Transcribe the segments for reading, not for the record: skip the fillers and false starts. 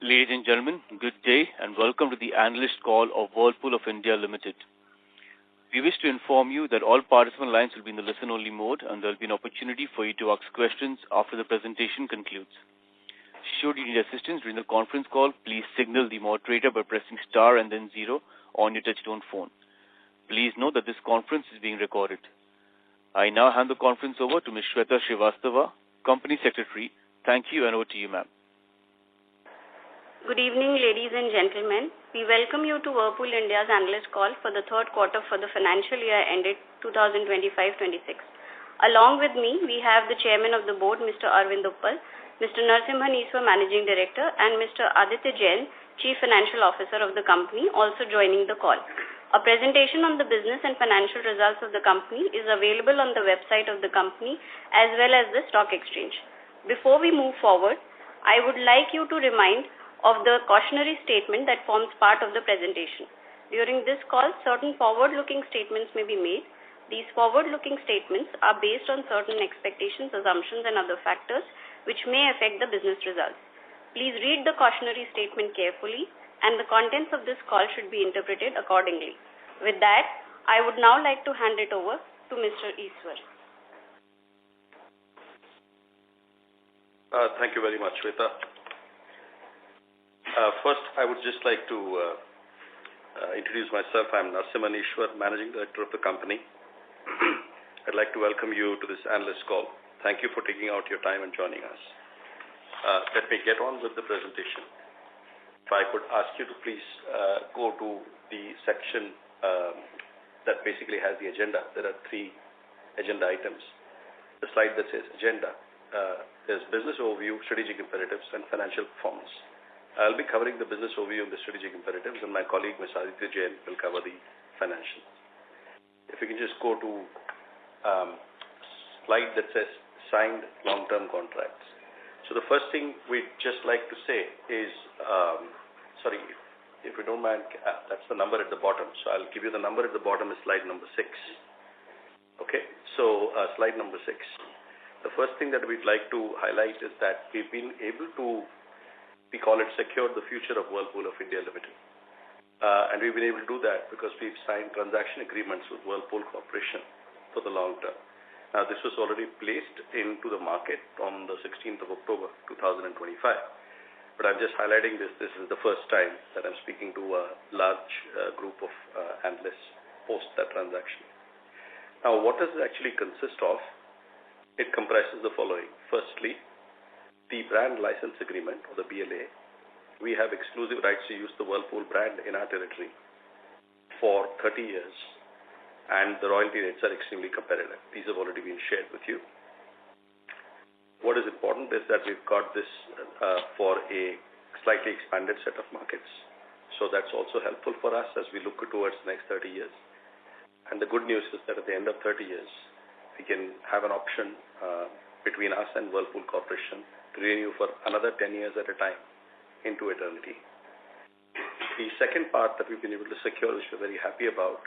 Ladies and gentlemen, good day and welcome to the analyst call of Whirlpool of India Limited. We wish to inform you that all participant lines will be in the listen-only mode and there will be an opportunity for you to ask questions after the presentation concludes. Should you need assistance during the conference call, please signal the moderator by pressing star and then 0 on your touchtone phone. Please note that this conference is being recorded. I now hand the conference over to Ms. Shravya, Company Secretary. Thank you and over to you, ma'am. Good evening, ladies and gentlemen. We welcome you to Whirlpool India's analyst call for the third quarter for the financial year ended 2025-26. Along with me, we have the Chairman of the Board, Mr. Arvind Uppal, Mr. Narasimhan Eswar, Managing Director, and Mr. Aditya Jain, Chief Financial Officer of the company, also joining the call. A presentation on the business and financial results of the company is available on the website of the company as well as the stock exchange. Before we move forward, I would like you to remind of the cautionary statement that forms part of the presentation. During this call, certain forward-looking statements may be made. These forward-looking statements are based on certain expectations, assumptions, and other factors which may affect the business results. Please read the cautionary statement carefully, and the contents of this call should be interpreted accordingly. With that, I would now like to hand it over to Mr. Eswar. Thank you very much, Shweta. First, I would just like to introduce myself. I'm Narasimhan Eswar, Managing Director of the company. I'd like to welcome you to this analyst call. Thank you for taking out your time and joining us. Let me get on with the presentation. If I could ask you to please go to the section that basically has the agenda. There are 3 agenda items. The slide that says agenda. There's business overview, strategic imperatives, and financial performance. I'll be covering the business overview and the strategic imperatives, and my colleague, Ms. Aditya Jain, will cover the financials. If we can just go to slide that says signed long-term contracts. So the first thing we'd just like to say is, if you don't mind, that's the number at the bottom. So I'll give you the number at the bottom is slide number 6. Okay, so slide number 6. The first thing that we'd like to highlight is that we've been able to, we call it secure the future of Whirlpool of India Limited. And we've been able to do that because we've signed transaction agreements with Whirlpool Corporation for the long term. Now, this was already placed into the market on the 16th of October 2025. But I'm just highlighting this. This is the first time that I'm speaking to a large group of analysts post that transaction. Now, what does it actually consist of? It comprises the following. Firstly, the brand license agreement, or the BLA. We have exclusive rights to use the Whirlpool brand in our territory for 30 years, and the royalty rates are extremely competitive. These have already been shared with you. What is important is that we've got this for a slightly expanded set of markets. So that's also helpful for us as we look towards the next 30 years. And the good news is that at the end of 30 years, we can have an option between us and Whirlpool Corporation to renew for another 10 years at a time into eternity. The second part that we've been able to secure, which we're very happy about,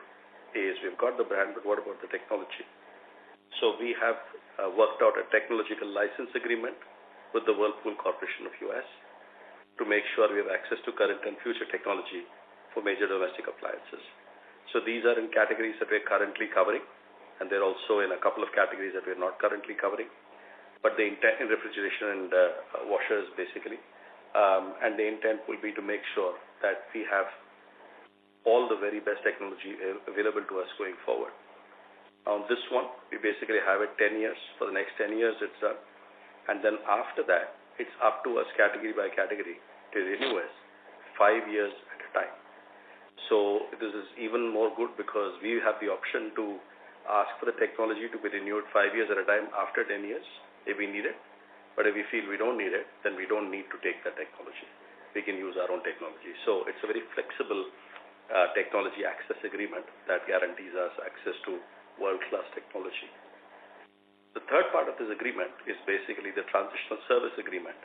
is we've got the brand, but what about the technology? So we have worked out a technological license agreement with the Whirlpool Corporation of US to make sure we have access to current and future technology for major domestic appliances. So these are in categories that we're currently covering, and they're also in a couple of categories that we're not currently covering. But the intent in refrigeration and washers, basically. And the intent will be to make sure that we have all the very best technology available to us going forward. On this one, we basically have it 10 years. For the next 10 years, it's done. And then after that, it's up to us category by category to renew us 5 years at a time. So this is even more good because we have the option to ask for the technology to be renewed 5 years at a time after 10 years. If we need it, but if we feel we don't need it, then we don't need to take that technology. We can use our own technology. So it's a very flexible technology access agreement that guarantees us access to world-class technology. The third part of this agreement is basically the transitional service agreement.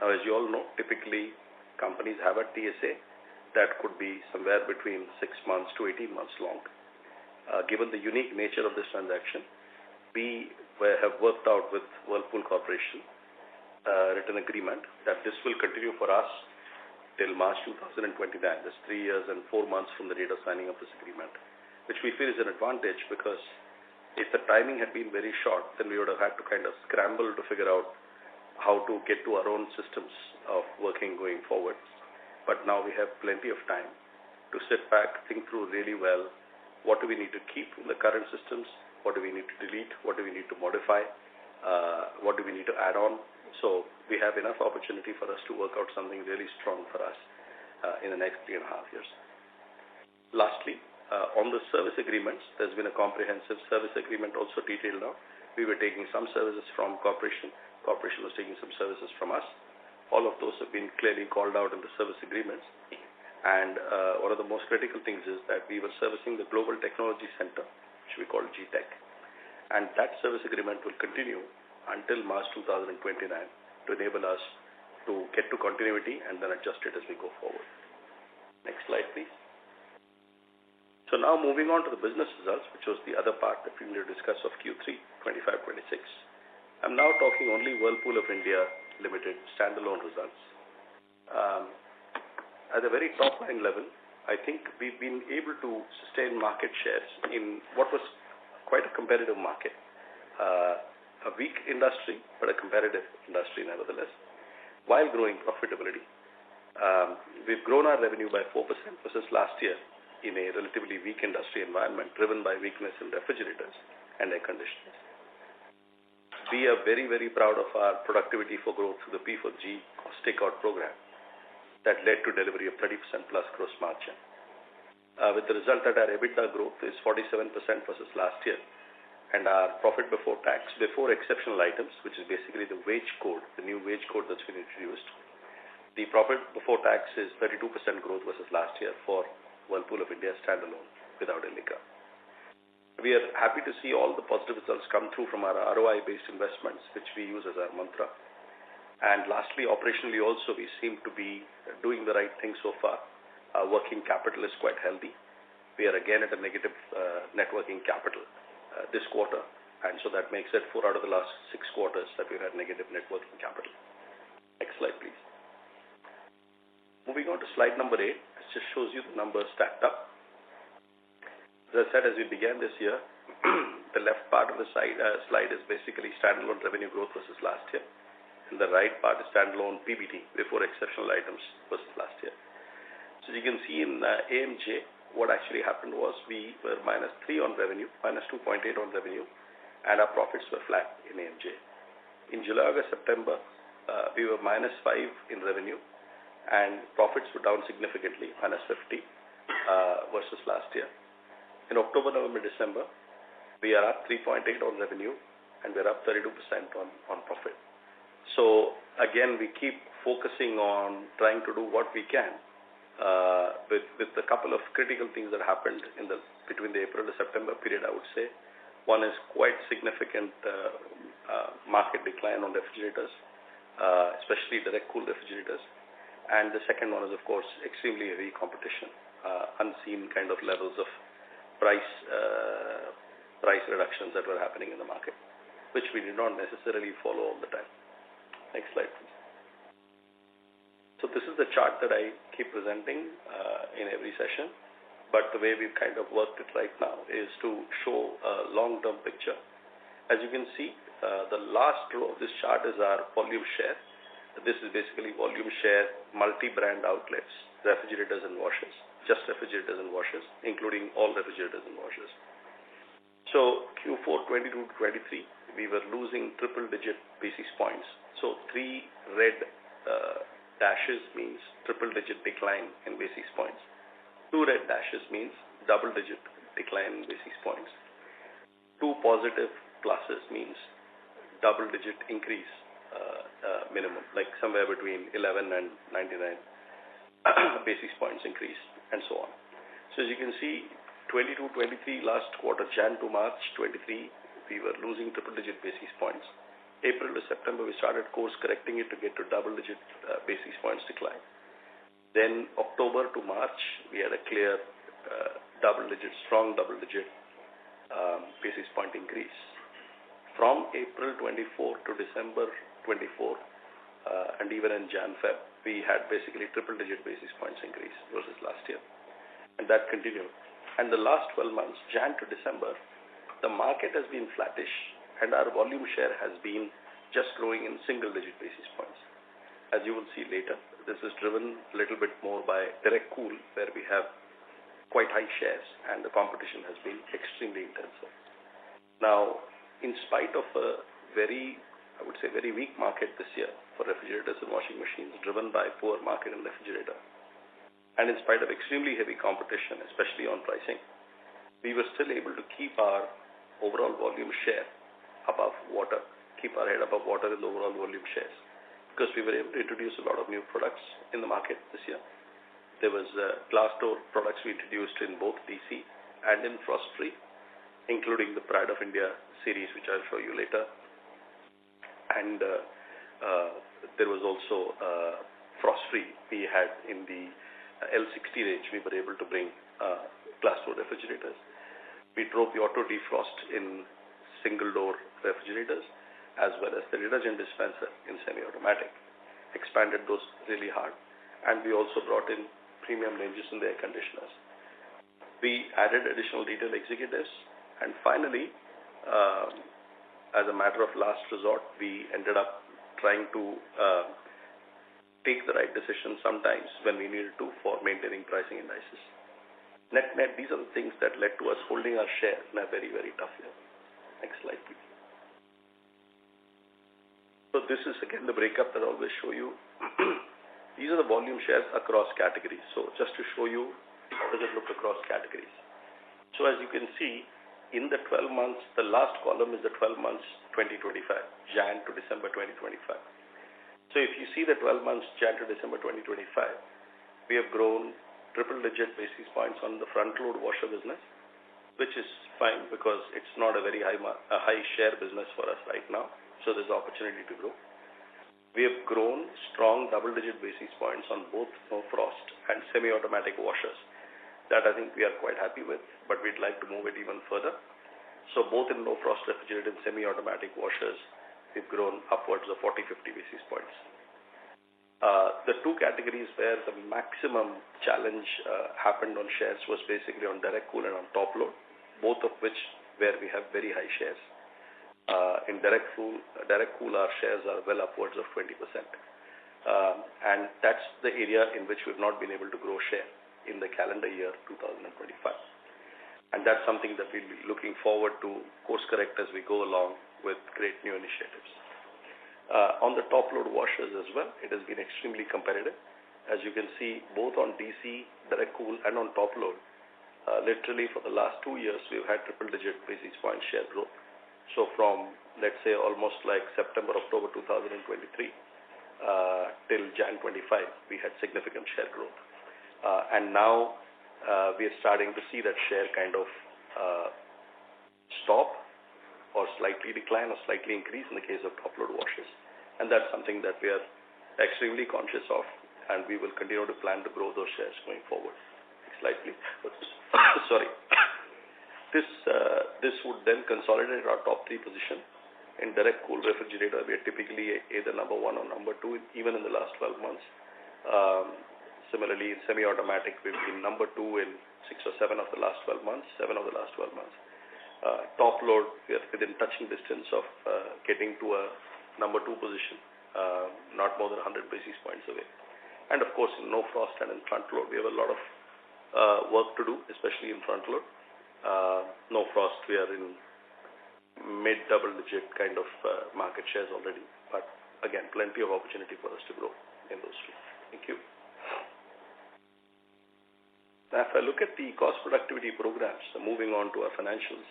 Now, as you all know, typically companies have a TSA that could be somewhere between 6 months to 18 months long. Given the unique nature of this transaction, we have worked out with Whirlpool Corporation written agreement that this will continue for us till March 2029. That's 3 years and 4 months from the date of signing of this agreement, which we feel is an advantage, because if the timing had been very short, then we would have had to kind of scramble to figure out how to get to our own systems of working going forward. But now we have plenty of time to sit back, think through really well, what do we need to keep in the current systems, what do we need to delete, what do we need to modify, what do we need to add on. So we have enough opportunity for us to work out something really strong for us in the next 3.5 years. Lastly, on the service agreements, there's been a comprehensive service agreement also detailed out. We were taking some services from corporation. Corporation was taking some services from us. All of those have been clearly called out in the service agreements. And one of the most critical things is that we were servicing the Global Technology Center, which we call GTech. And that service agreement will continue until March 2029 to enable us to get to continuity and then adjust it as we go forward. Next slide, please. So now moving on to the business results, which was the other part that we need to discuss of Q3 25-26. I'm now talking only Whirlpool of India Limited standalone results. At a very top line level, I think we've been able to sustain market shares in what was quite a competitive market. A weak industry, but a competitive industry nevertheless, while growing profitability. We've grown our revenue by 4% versus last year in a relatively weak industry environment driven by weakness in refrigerators and air conditioners. We are very, very proud of our productivity for growth through the P4G cost takeout program that led to delivery of 30% plus gross margin. With the result that our EBITDA growth is 47% versus last year, and our profit before tax, before exceptional items, which is basically the wage code, the new wage code that's been introduced, the profit before tax is 32% growth versus last year for Whirlpool of India standalone without Elica. We are happy to see all the positive results come through from our ROI-based investments, which we use as our mantra. And lastly, operationally also, we seem to be doing the right thing so far. Our working capital is quite healthy. We are again at a negative net working capital this quarter, and so that makes it 4 out of the last 6 quarters that we've had negative net working capital. Next slide, please. Moving on to slide number 8, this just shows you the numbers stacked up. As I said, as we began this year, the left part of the slide is basically standalone revenue growth versus last year, and the right part is standalone PBT before exceptional items versus last year. So you can see in AMJ, what actually happened was we were -3 on revenue, -2.8 on revenue, and our profits were flat in AMJ. In July, August, September, we were -5 in revenue, and profits were down significantly, -50 versus last year. In October, November, December, we are up 3.8 on revenue, and we're up 32% on profit. So again, we keep focusing on trying to do what we can with a couple of critical things that happened between the April to September period, I would say. One is quite significant market decline on refrigerators, especially direct cool refrigerators. And the second one is, of course, extremely heavy competition, unseen kind of levels of price reductions that were happening in the market, which we did not necessarily follow all the time. Next slide, please. So this is the chart that I keep presenting in every session, but the way we've kind of worked it right now is to show a long-term picture. As you can see, the last row of this chart is our volume share. This is basically volume share, multi-brand outlets, refrigerators and washers, just refrigerators and washers, including all refrigerators and washers. So Q4 22-23, we were losing triple-digit basis points. So 3 red dashes means triple-digit decline in basis points. 2 red dashes means double-digit decline in basis points. 2 positive pluses means double-digit increase minimum, like somewhere between 11 and 99 basis points increase, and so on. So as you can see, 22-23 last quarter, Jan to March 23, we were losing triple-digit basis points. April to September, we started course correcting it to get to double-digit basis points decline. Then October to March, we had a clear strong double-digit basis point increase. From April 24 to December 24, and even in Jan-Feb, we had basically triple-digit basis points increase versus last year. And that continued. And the last 12 months, Jan to December, the market has been flattish, and our volume share has been just growing in single-digit basis points. As you will see later, this is driven a little bit more by direct cool, where we have quite high shares, and the competition has been extremely intensive. Now, in spite of a very weak market this year for refrigerators and washing machines, driven by poor market in refrigerator, and in spite of extremely heavy competition, especially on pricing, we were still able to keep our overall volume share above water, keep our head above water in the overall volume shares, because we were able to introduce a lot of new products in the market this year. There was glass door products we introduced in both DC and in frost-free, including the Pride of India series, which I'll show you later. And there was also frost-free we had in the L60 range. We were able to bring glass door refrigerators. We drove the auto defrost in single door refrigerators, as well as the detergent dispenser in semi-automatic. Expanded those really hard. And we also brought in premium ranges in the air conditioners. We added additional retail executives. And finally, as a matter of last resort, we ended up trying to take the right decision sometimes when we needed to for maintaining pricing indices. Net, these are the things that led to us holding our share in a very, very tough year. Next slide, please. So this is again the breakup that I always show you. These are the volume shares across categories. So just to show you how does it look across categories. So as you can see, in the 12 months, the last column is the 12 months 2025, Jan to December 2025. So if you see the 12 months Jan to December 2025, we have grown triple-digit basis points on the front-load washer business, which is fine because it's not a very high share business for us right now. So there's opportunity to grow. We have grown strong double-digit basis points on both no frost and semi-automatic washers. That I think we are quite happy with, but we'd like to move it even further. So both in no frost refrigerated and semi-automatic washers, we've grown upwards of 40-50 basis points. The two categories where the maximum challenge happened on shares was basically on direct cool and on top load, both of which where we have very high shares. In direct cool, our shares are well upwards of 20%. And that's the area in which we've not been able to grow share in the calendar year 2025. And that's something that we'll be looking forward to course correct as we go along with great new initiatives. On the top load washers as well, it has been extremely competitive. As you can see, both on DC, direct cool, and on top load, literally for the last 2 years, we've had triple-digit basis point share growth. So from, let's say, almost like September, October 2023 till Jan 25, we had significant share growth. And now we are starting to see that share kind of stop or slightly decline or slightly increase in the case of top load washers. And that's something that we are extremely conscious of, and we will continue to plan to grow those shares going forward. Next slide, please. Sorry. This would then consolidate our top 3 position. In direct cool refrigerator, we are typically either number 1 or number 2, even in the last 12 months. Similarly, in semi-automatic, we've been number 2 in 6 or 7 of the last 12 months, 7 of the last 12 months. Top load, we are within touching distance of getting to a number 2 position, not more than 100 basis points away. And of course, in no frost and in front load, we have a lot of work to do, especially in front load. No frost, we are in mid double-digit kind of market shares already. But again, plenty of opportunity for us to grow in those two. Thank you. Now, if I look at the cost productivity programs, moving on to our financials,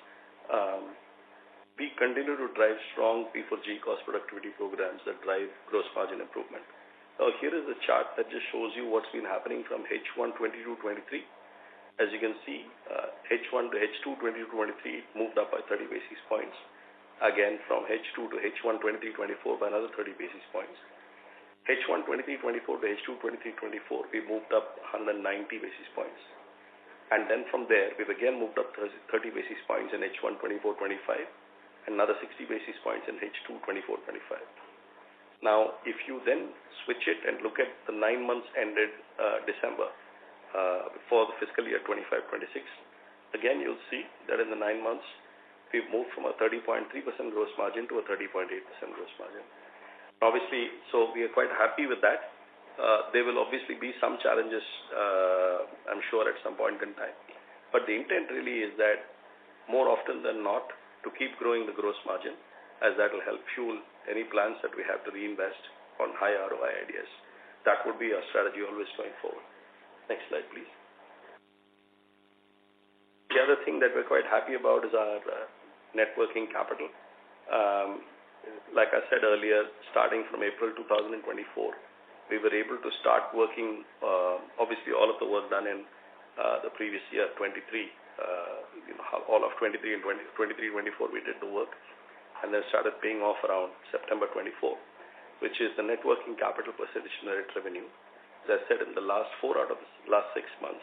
we continue to drive strong P4G cost productivity programs that drive gross margin improvement. Now, here is a chart that just shows you what's been happening from H1 22-23. As you can see, H1 to H2 22-23 moved up by 30 basis points. Again, from H2 to H1 23-24 by another 30 basis points. H1 23-24 to H2 23-24, we moved up 190 basis points. And then from there, we've again moved up 30 basis points in H1 24-25, and another 60 basis points in H2 24-25. Now, if you then switch it and look at the 9 months ended December for the fiscal year 25-26, again, you'll see that in the 9 months, we've moved from a 30.3% gross margin to a 30.8% gross margin. Obviously, so we are quite happy with that. There will obviously be some challenges, I'm sure, at some point in time. But the intent really is that more often than not, to keep growing the gross margin, as that will help fuel any plans that we have to reinvest on high ROI ideas. That would be our strategy always going forward. Next slide, please. The other thing that we're quite happy about is our net working capital. Like I said earlier, starting from April 2024, we were able to start working, obviously all of the work done in the previous year, 23, all of 23 and 23-24 we did the work, and then started paying off around September 24, which is the net working capital percentage net revenue. As I said, in the last 4 out of the last 6 months,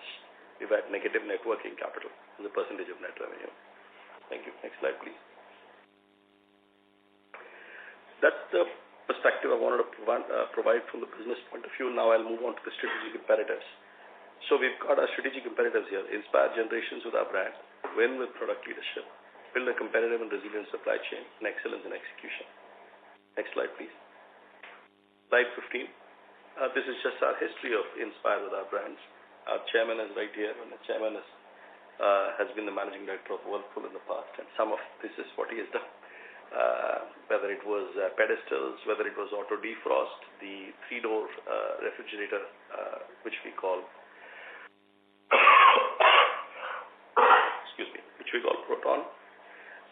we've had negative net working capital as a percentage of net revenue. Thank you. Next slide, please. That's the perspective I wanted to provide from the business point of view. Now I'll move on to the strategic imperatives. So we've got our strategic imperatives here: inspire generations with our brand, win with product leadership, build a competitive and resilient supply chain, and excellence in execution. Next slide, please. Slide 15. This is just our history of inspire with our brands. Our chairman is right here, and the chairman has been the managing director of Whirlpool in the past, and some of this is what he has done. Whether it was pedestals, whether it was auto defrost, the 3-door refrigerator, which we call Proton,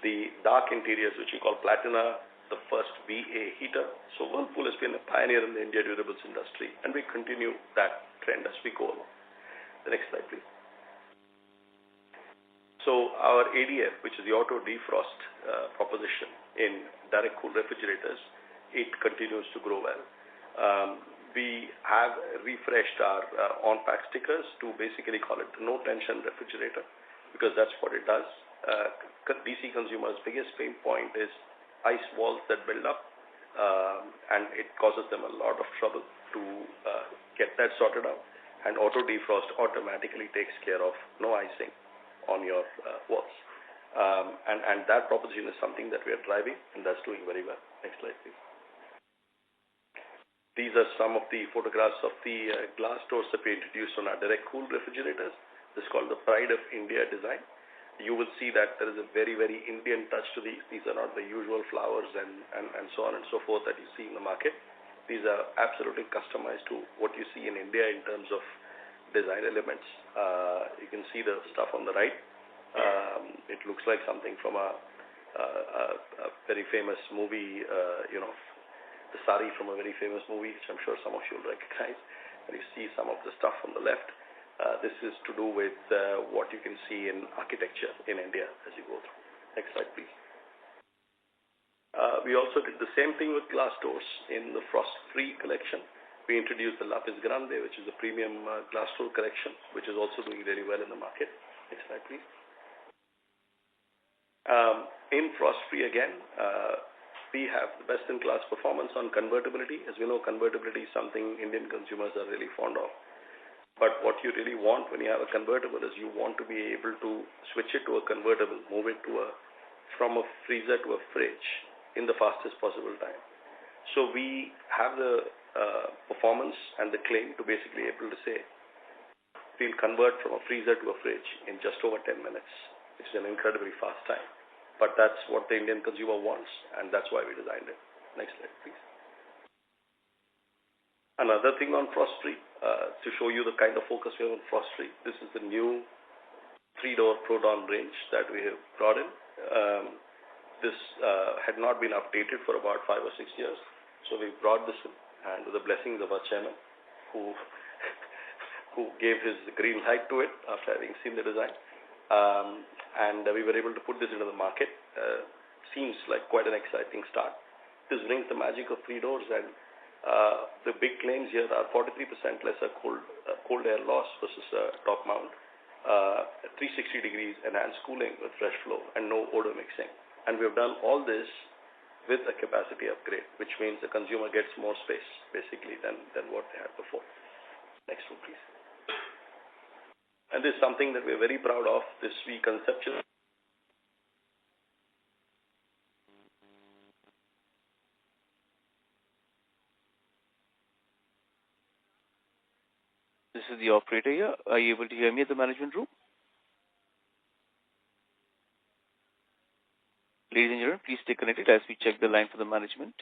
the dark interiors, which we call Platina, the first VA heater. So Whirlpool has been a pioneer in the India durables industry, and we continue that trend as we go along. The next slide, please. So our ADF, which is the auto defrost proposition in direct cool refrigerators, it continues to grow well. We have refreshed our on-pack stickers to basically call it the no-tension refrigerator, because that's what it does. DC consumers' biggest pain point is ice walls that build up, and it causes them a lot of trouble to get that sorted out. And auto defrost automatically takes care of no icing on your walls. And that proposition is something that we are driving, and that's doing very well. Next slide, please. These are some of the photographs of the glass doors that we introduced on our direct cool refrigerators. This is called the Pride of India design. You will see that there is a very, very Indian touch to these. These are not the usual flowers and so on and so forth that you see in the market. These are absolutely customized to what you see in India in terms of design elements. You can see the stuff on the right. It looks like something from a very famous movie, the sari from a very famous movie, which I'm sure some of you will recognize. And you see some of the stuff on the left. This is to do with what you can see in architecture in India as you go through. Next slide, please. We also did the same thing with glass doors in the frost-free collection. We introduced the Lapis Grande, which is a premium glass door collection, which is also doing very well in the market. Next slide, please. In frost-free again, we have the best-in-class performance on convertibility. As we know, convertibility is something Indian consumers are really fond of. But what you really want when you have a convertible is you want to be able to switch it to a convertible, move it to from a freezer to a fridge in the fastest possible time. So we have the performance and the claim to basically able to say we'll convert from a freezer to a fridge in just over 10 minutes, which is an incredibly fast time. But that's what the Indian consumer wants, and that's why we designed it. Next slide, please. Another thing on frost-free, to show you the kind of focus we have on frost-free, this is the new 3-door Proton range that we have brought in. This had not been updated for about 5 or 6 years, so we brought this in, and with the blessings of our chairman, who gave his green light to it after having seen the design. And we were able to put this into the market. Seems like quite an exciting start. This brings the magic of 3 doors, and the big claims here are 43% lesser cold air loss versus top mount, 360 degrees enhanced cooling with fresh flow, and no odor mixing. And we've done all this with a capacity upgrade, which means the consumer gets more space, basically, than what they had before. Next one, please. And this is something that we're very proud of. This we conceptualized. This is the operator here. Are you able to hear me at the management room? Ladies and gentlemen, please stay connected as we check the line for the management.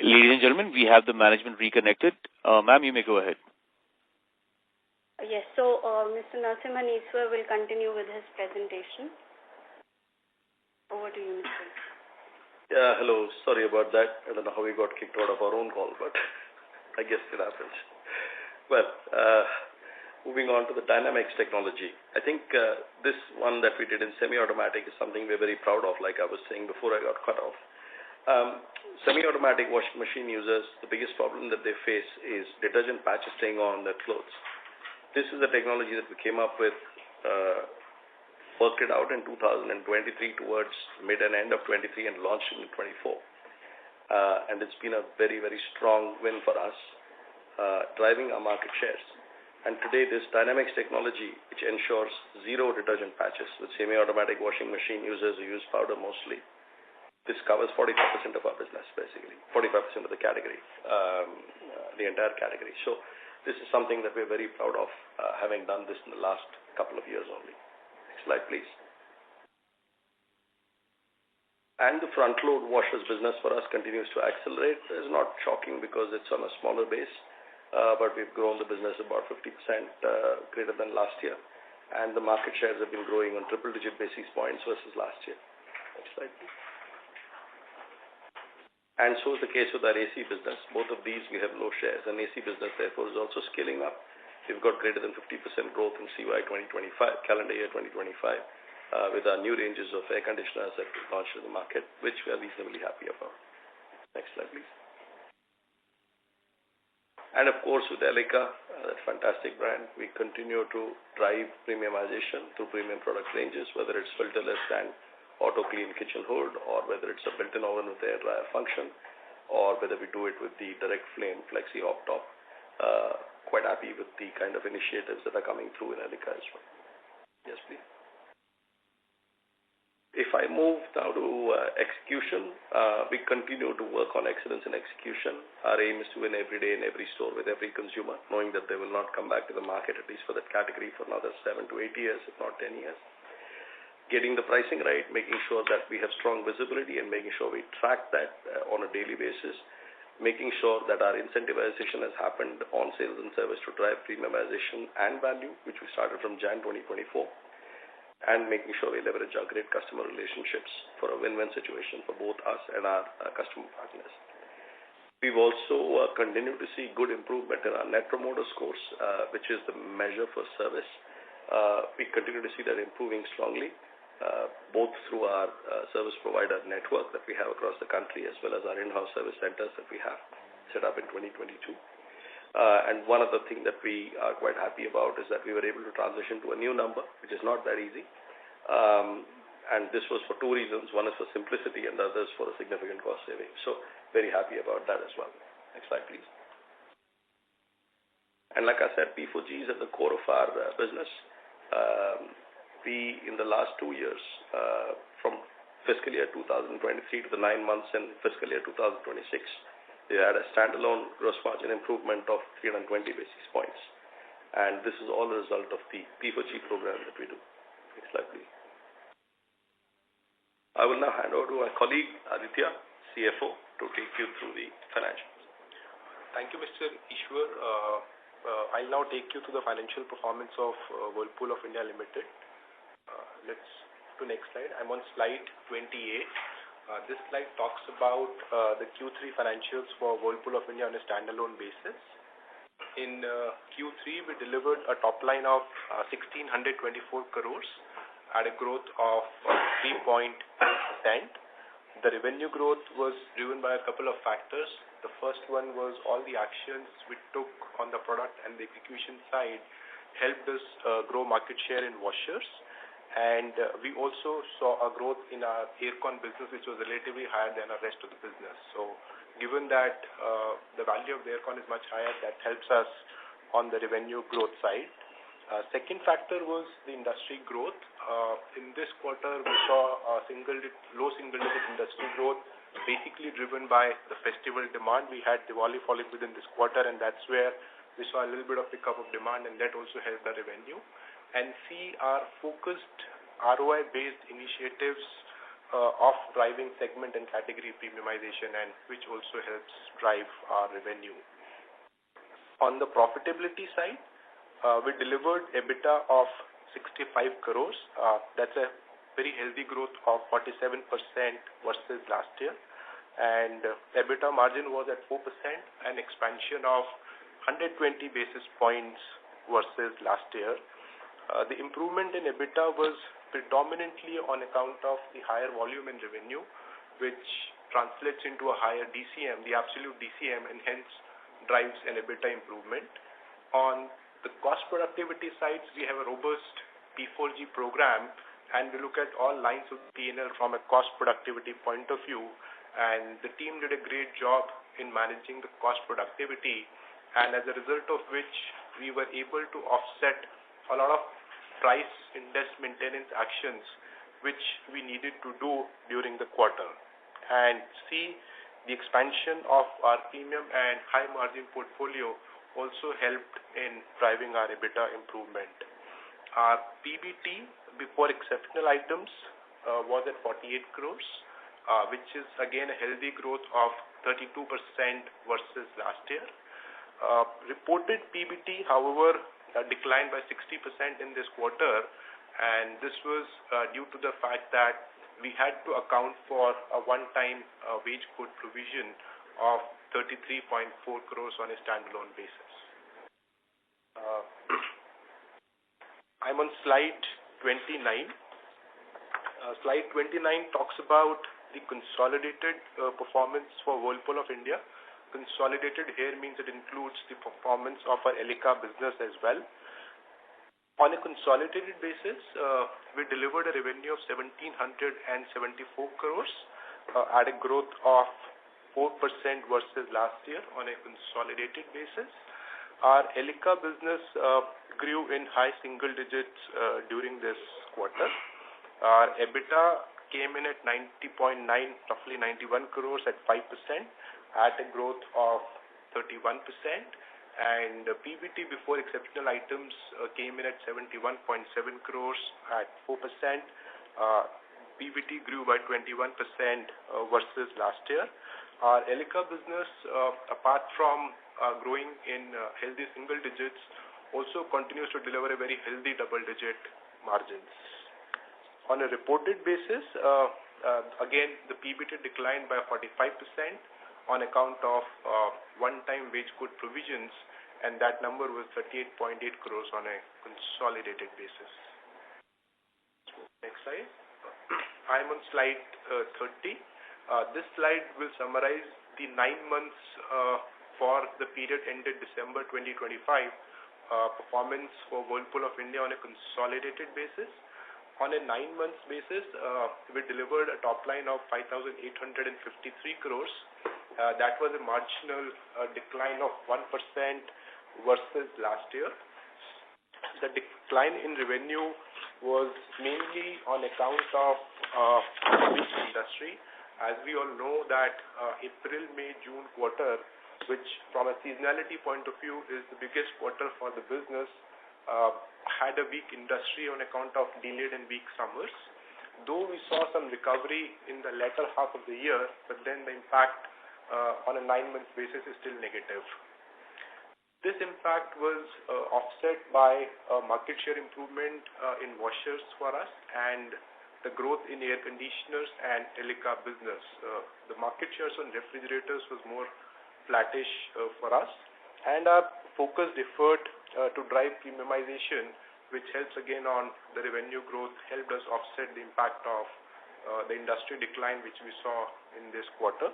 Ladies and gentlemen, we have the management reconnected. Ma'am, you may go ahead. Yes, so Mr. Narasimhan Iswar will continue with his presentation. Over to you, Mr. Yeah, hello. Sorry about that. I don't know how we got kicked out of our own call, but I guess it happens. Well, moving on to the Dynamics technology. I think this one that we did in semi-automatic is something we're very proud of, like I was saying before I got cut off. Semi-automatic washing machine users, the biggest problem that they face is detergent patches staying on their clothes. This is the technology that we came up with worked it out in 2023 towards mid and end of 23 and launched in 24. And it's been a very, very strong win for us, driving our market shares. And today, this Dynamics technology, which ensures zero detergent patches with semi-automatic washing machine users who use powder mostly, this covers 45% of our business, basically, 45% of the category, the entire category. So this is something that we're very proud of, having done this in the last couple of years only. Next slide, please. And the front-load washers business for us continues to accelerate. It's not shocking because it's on a smaller base, but we've grown the business about 50% greater than last year. And the market shares have been growing on triple-digit basis points versus last year. Next slide, please. And so is the case with our AC business. Both of these we have low shares, and AC business therefore is also scaling up. We've got greater than 50% growth in CY 2025, calendar year 2025, with our new ranges of air conditioners that we launched in the market, which we are reasonably happy about. Next slide, please. And of course, with Elica, that fantastic brand, we continue to drive premiumization through premium product ranges, whether it's filterless and auto clean kitchen hood, or whether it's a built-in oven with air dryer function, or whether we do it with the direct flame flexi hot top. Quite happy with the kind of initiatives that are coming through in Elica as well. Yes, please. If I move now to execution, we continue to work on excellence in execution. Our aim is to win every day in every store with every consumer, knowing that they will not come back to the market, at least for that category, for another 7 to 8 years, if not 10 years. Getting the pricing right, making sure that we have strong visibility, and making sure we track that on a daily basis, making sure that our incentivization has happened on sales and service to drive premiumization and value, which we started from Jan 2024, and making sure we leverage our great customer relationships for a win-win situation for both us and our customer partners. We've also continued to see good improvement in our Net Promoter Scores, which is the measure for service. We continue to see that improving strongly, both through our service provider network that we have across the country, as well as our in-house service centers that we have set up in 2022. And one other thing that we are quite happy about is that we were able to transition to a new number, which is not that easy. And this was for two reasons. One is for simplicity, and the other is for a significant cost saving. So very happy about that as well. Next slide, please. And like I said, P4G is at the core of our business. We, in the last 2 years, from fiscal year 2023 to the 9 months in fiscal year 2026, we had a standalone gross margin improvement of 320 basis points. And this is all a result of the P4G program that we do. Next slide, please. I will now hand over to my colleague, Aditya, CFO, to take you through the financials. Thank you, Mr. Ishwar. I'll now take you to the financial performance of Whirlpool of India Limited. Let's to next slide. I'm on slide 28. This slide talks about the Q3 financials for Whirlpool of India on a standalone basis. In Q3, we delivered a top line of 1,624 crores at a growth of 3.8%. The revenue growth was driven by a couple of factors. The first one was all the actions we took on the product and the execution side helped us grow market share in washers. And we also saw a growth in our aircon business, which was relatively higher than the rest of the business. So given that the value of the aircon is much higher, that helps us on the revenue growth side. Second factor was the industry growth. In this quarter, we saw a low single-digit industry growth, basically driven by the festival demand. We had Diwali falling within this quarter, and that's where we saw a little bit of pickup of demand, and that also helped the revenue. And C, our focused ROI-based initiatives of driving segment and category premiumization, and which also helps drive our revenue. On the profitability side, we delivered EBITDA of 65 crores. That's a very healthy growth of 47% versus last year. And EBITDA margin was at 4%, an expansion of 120 basis points versus last year. The improvement in EBITDA was predominantly on account of the higher volume and revenue, which translates into a higher DCM, the absolute DCM, and hence drives an EBITDA improvement. On the cost productivity sides, we have a robust P4G program, and we look at all lines of P&L from a cost productivity point of view, and the team did a great job in managing the cost productivity, and as a result of which we were able to offset a lot of price index maintenance actions which we needed to do during the quarter, and see the expansion of our premium and high margin portfolio also helped in driving our EBITDA improvement. Our PBT before exceptional items was at 48 crores, which is again a healthy growth of 32% versus last year. Reported PBT, however, declined by 60% in this quarter, and this was due to the fact that we had to account for a one-time wage code provision of 33.4 crores on a standalone basis. I'm on slide 29. Slide 29 talks about the consolidated performance for Whirlpool of India. Consolidated here means it includes the performance of our Elica business as well. On a consolidated basis, we delivered a revenue of 1,774 crores at a growth of 4% versus last year on a consolidated basis. Our Elica business grew in high single digits during this quarter. Our EBITDA came in at 90.9, roughly 91 crores at 5%, at a growth of 31%. And PBT before exceptional items came in at 71.7 crores at 4%. PBT grew by 21% versus last year. Our Elica business, apart from growing in healthy single digits, also continues to deliver a very healthy double-digit margins. On a reported basis, again, the PBT declined by 45% on account of one-time wage code provisions, and that number was 38.8 crores on a consolidated basis. Next slide. I'm on slide 30. This slide will summarize the 9 months for the period ended December 2025 performance for Whirlpool of India on a consolidated basis. On a 9 months basis, we delivered a top line of 5,853 crores. That was a marginal decline of 1% versus last year. The decline in revenue was mainly on account of this industry. As we all know that April, May, June quarter, which from a seasonality point of view is the biggest quarter for the business, had a weak industry on account of delayed and weak summers. Though we saw some recovery in the latter half of the year, but then the impact on a 9-month basis is still negative. This impact was offset by market share improvement in washers for us and the growth in air conditioners and Elica business. The market shares on refrigerators was more flattish for us, and our focused effort to drive premiumization, which helps again on the revenue growth, helped us offset the impact of the industry decline which we saw in this quarter.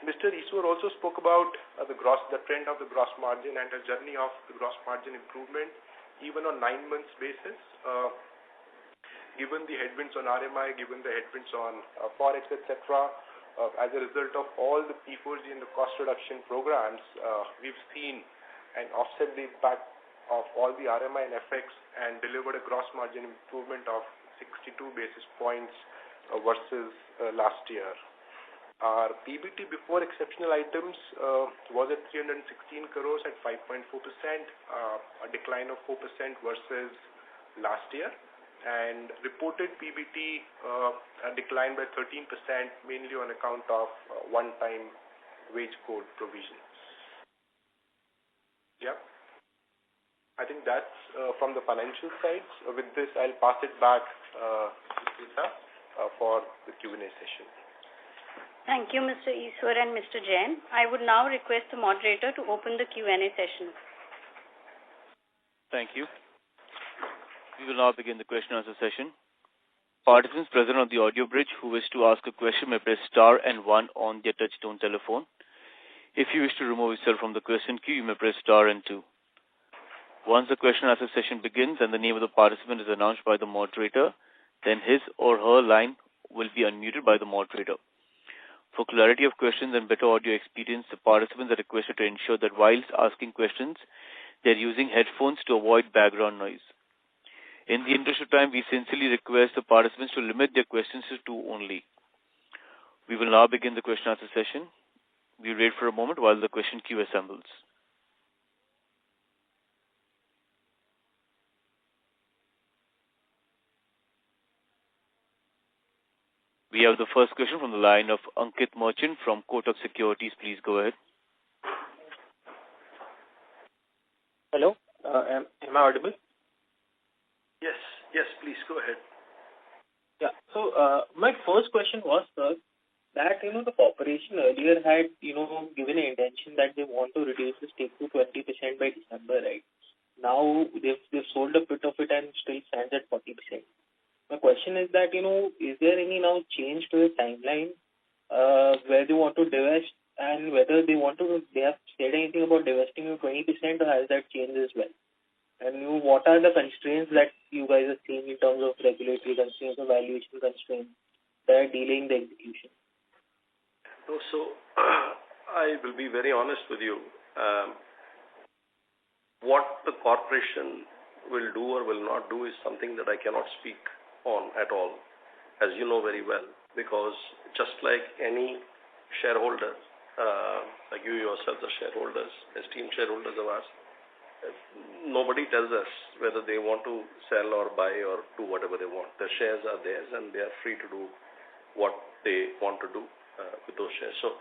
Mr. Iswar also spoke about the trend of the gross margin and the journey of the gross margin improvement even on 9 months basis. Given the headwinds on RMI, given the headwinds on Forex, etc., as a result of all the P4G and the cost reduction programs, we've seen and offset the impact of all the RMI and FX and delivered a gross margin improvement of 62 basis points versus last year. Our PBT before exceptional items was at 316 crores at 5.4%, a decline of 4% versus last year. And reported PBT declined by 13%, mainly on account of one-time wage code provisions. Yeah, I think that's from the financial side. With this, I'll pass it back to Lisa for the Q&A session. Thank you, Mr. Iswar and Mr. Jain. I would now request the moderator to open the Q&A session. Thank you. We will now begin the question and answer session. Participants present on the audio bridge who wish to ask a question may press star and 1 on their touchtone telephone. If you wish to remove yourself from the question queue, you may press star and 2. Once the question and answer session begins and the name of the participant is announced by the moderator, then his or her line will be unmuted by the moderator. For clarity of questions and better audio experience, the participants are requested to ensure that whilst asking questions, they are using headphones to avoid background noise. In the interest of time, we sincerely request the participants to limit their questions to two only. We will now begin the question and answer session. We wait for a moment while the question queue assembles. We have the first question from the line of Ankit Merchant from Kotak Securities. Please go ahead. Hello, am I audible? Yes, please go ahead. Yeah, so my first question was, sir, that, the corporation earlier had, given an intention that they want to reduce the stake to 20% by December, right? Now they've sold a bit of it and still stands at 40%. My question is that, is there any now change to the timeline where they want to divest, and whether they have said anything about divesting to 20%, or has that changed as well? And what are the constraints that you guys are seeing in terms of regulatory constraints or valuation constraints that are delaying the execution? So I will be very honest with you. What the corporation will do or will not do is something that I cannot speak on at all, as you know very well, because just like any shareholder, like you yourselves are shareholders, esteemed shareholders of ours, nobody tells us whether they want to sell or buy or do whatever they want. The shares are theirs and they are free to do what they want to do with those shares. So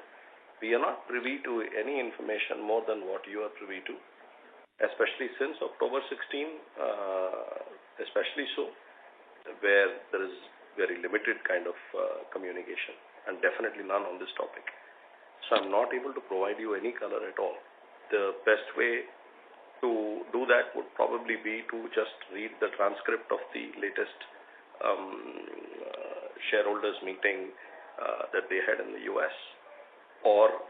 we are not privy to any information more than what you are privy to, especially since October 16, especially so, where there is very limited kind of communication, and definitely none on this topic. So I'm not able to provide you any color at all. The best way to do that would probably be to just read the transcript of the latest shareholders meeting that they had in the US, or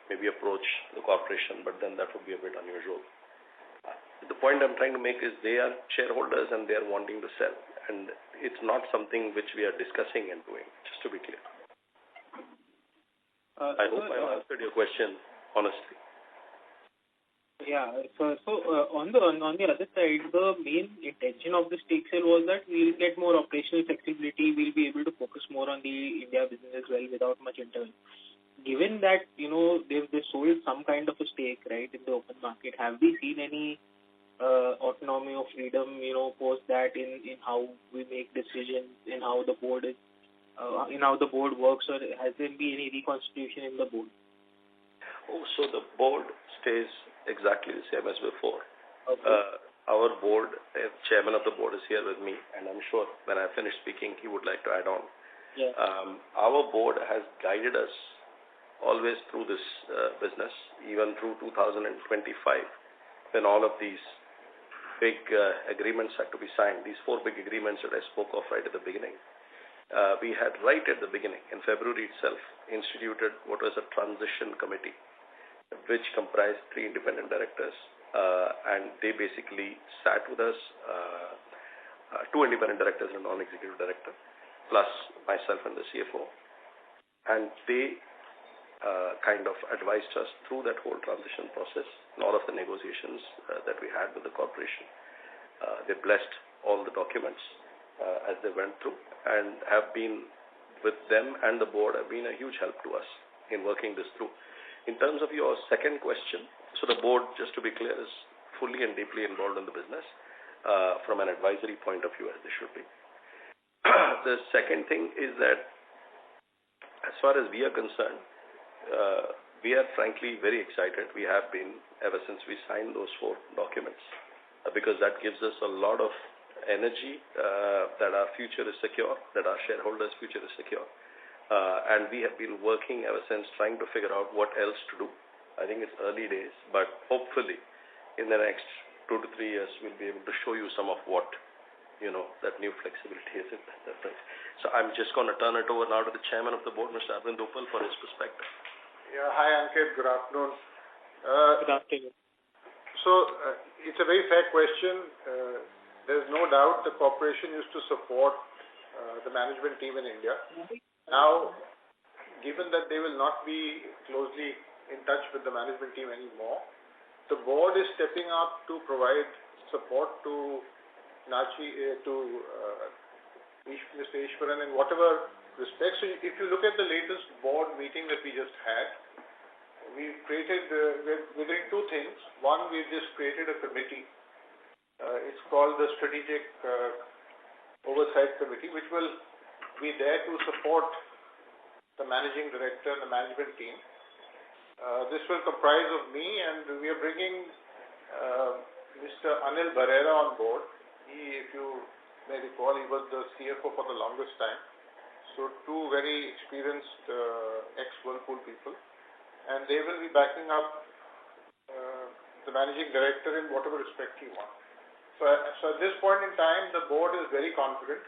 maybe approach the corporation, but then that would be a bit unusual. The point I'm trying to make is they are shareholders and they are wanting to sell, and it's not something which we are discussing and doing, just to be clear. I hope I answered your question honestly. Yeah, so on the other side, the main intention of the stake sale was that we'll get more operational flexibility, we'll be able to focus more on the India business as well without much intervention. Given that, they've sold some kind of a stake, right, in the open market, have we seen any autonomy or freedom, post that in how we make decisions, in how the board is, in how the board works, or has there been any reconstitution in the board? Oh, so the board stays exactly the same as before. Okay. Our board, chairman of the board is here with me, and I'm sure when I finish speaking, he would like to add on. Yeah. Our board has guided us always through this business, even through 2025, when all of these big agreements had to be signed, these 4 big agreements that I spoke of right at the beginning. We had right at the beginning, in February itself, instituted what was a transition committee, which comprised 3 independent directors, and they basically sat with us, 2 independent directors and a non-executive director, plus myself and the CFO, and they kind of advised us through that whole transition process and all of the negotiations that we had with the corporation. They blessed all the documents as they went through, and have been with them, and the board have been a huge help to us in working this through. In terms of your second question, so the board, just to be clear, is fully and deeply involved in the business from an advisory point of view, as they should be. The second thing is that as far as we are concerned, we are frankly very excited. We have been ever since we signed those 4 documents, because that gives us a lot of energy that our future is secure, that our shareholders' future is secure. And we have been working ever since trying to figure out what else to do. I think it's early days, but hopefully in the next 2 to 3 years, we'll be able to show you some of what, that new flexibility is. So I'm just going to turn it over now to the chairman of the board, Mr. Arvind Uppal, for his perspective. Yeah, hi Ankit, good afternoon. Good afternoon. So It's a very fair question. There's no doubt the corporation used to support the management team in India. Now, given that they will not be closely in touch with the management team anymore, the board is stepping up to provide support to Mr. Ishwaran in whatever respect. So if you look at the latest board meeting that we just had, we've created, we're doing two things. One, we've just created a committee. It's called the Strategic Oversight Committee, which will be there to support the managing director and the management team. This will comprise of me, and we are bringing Mr. Anil Barrera on board. If you may recall, he was the CFO for the longest time. So two very experienced ex-Whirlpool people. And they will be backing up the managing director in whatever respect he wants. So at this point in time, the board is very confident.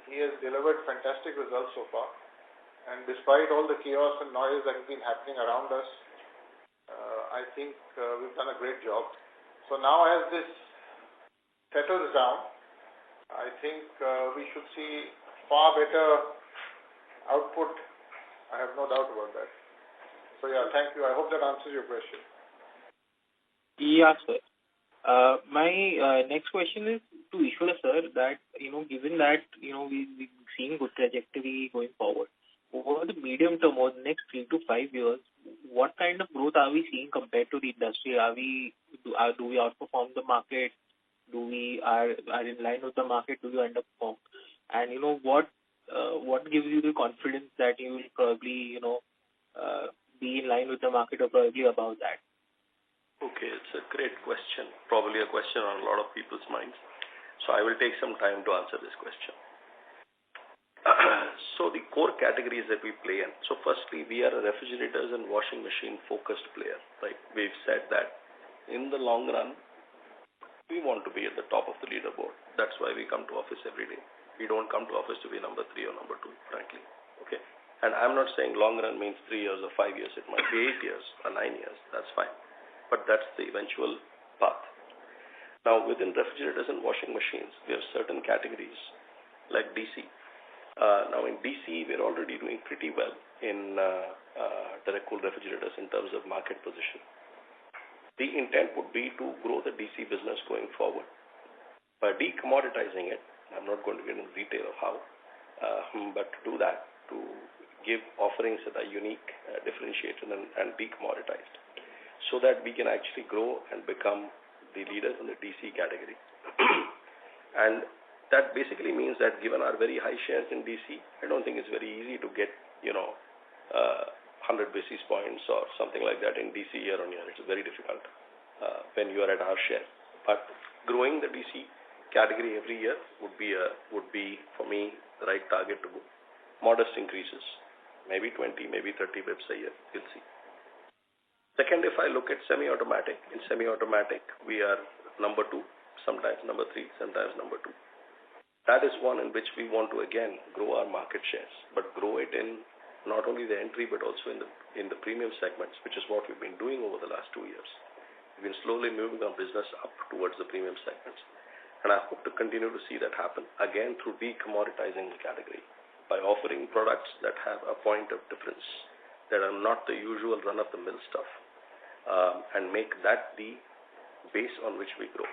He has delivered fantastic results so far. And despite all the chaos and noise that has been happening around us, I think we've done a great job. So now as this settles down, I think we should see far better output. I have no doubt about that. So yeah, thank you. I hope that answers your question. Yeah, sir. My next question is to Ishwar sir, that, given that, we're seeing good trajectory going forward, over the medium term, over the next 3 to 5 years, what kind of growth are we seeing compared to the industry? Do we outperform the market? Do we are in line with the market? Do we underperform? And what gives you the confidence that you will probably be in line with the market or probably above that? Okay, it's a great question. Probably a question on a lot of people's minds. So I will take some time to answer this question. So the core categories that we play in. So firstly, we are a refrigerators and washing machine focused player. Right? We've said that in the long run, we want to be at the top of the leaderboard. That's why we come to office every day. We don't come to office to be number 3 or number 2, frankly. Okay. And I'm not saying long run means 3 years or 5 years. It might be 8 years or 9 years. That's fine. But that's the eventual path. Now, within refrigerators and washing machines, we have certain categories like DC. Now, in DC, we're already doing pretty well in direct cool refrigerators in terms of market position. The intent would be to grow the DC business going forward. By decommoditizing it, I'm not going to get into detail of how, but to do that, to give offerings that are unique, differentiated, and decommoditized, so that we can actually grow and become the leaders in the DC category. And that basically means that given our very high shares in DC, I don't think it's very easy to get, 100 basis points or something like that in DC year on year. It's very difficult when you are at our share. But growing the DC category every year would be for me the right target to go. Modest increases, maybe 20, maybe 30 bips a year. You'll see. Second, if I look at semi-automatic, in semi-automatic we are number 2, sometimes number 3, sometimes number 2. That is one in which we want to again grow our market shares, but grow it in not only the entry but also in the premium segments, which is what we've been doing over the last 2 years. We've been slowly moving our business up towards the premium segments. And I hope to continue to see that happen, again, through decommoditizing the category, by offering products that have a point of difference, that are not the usual run-of-the-mill stuff, and make that the base on which we grow.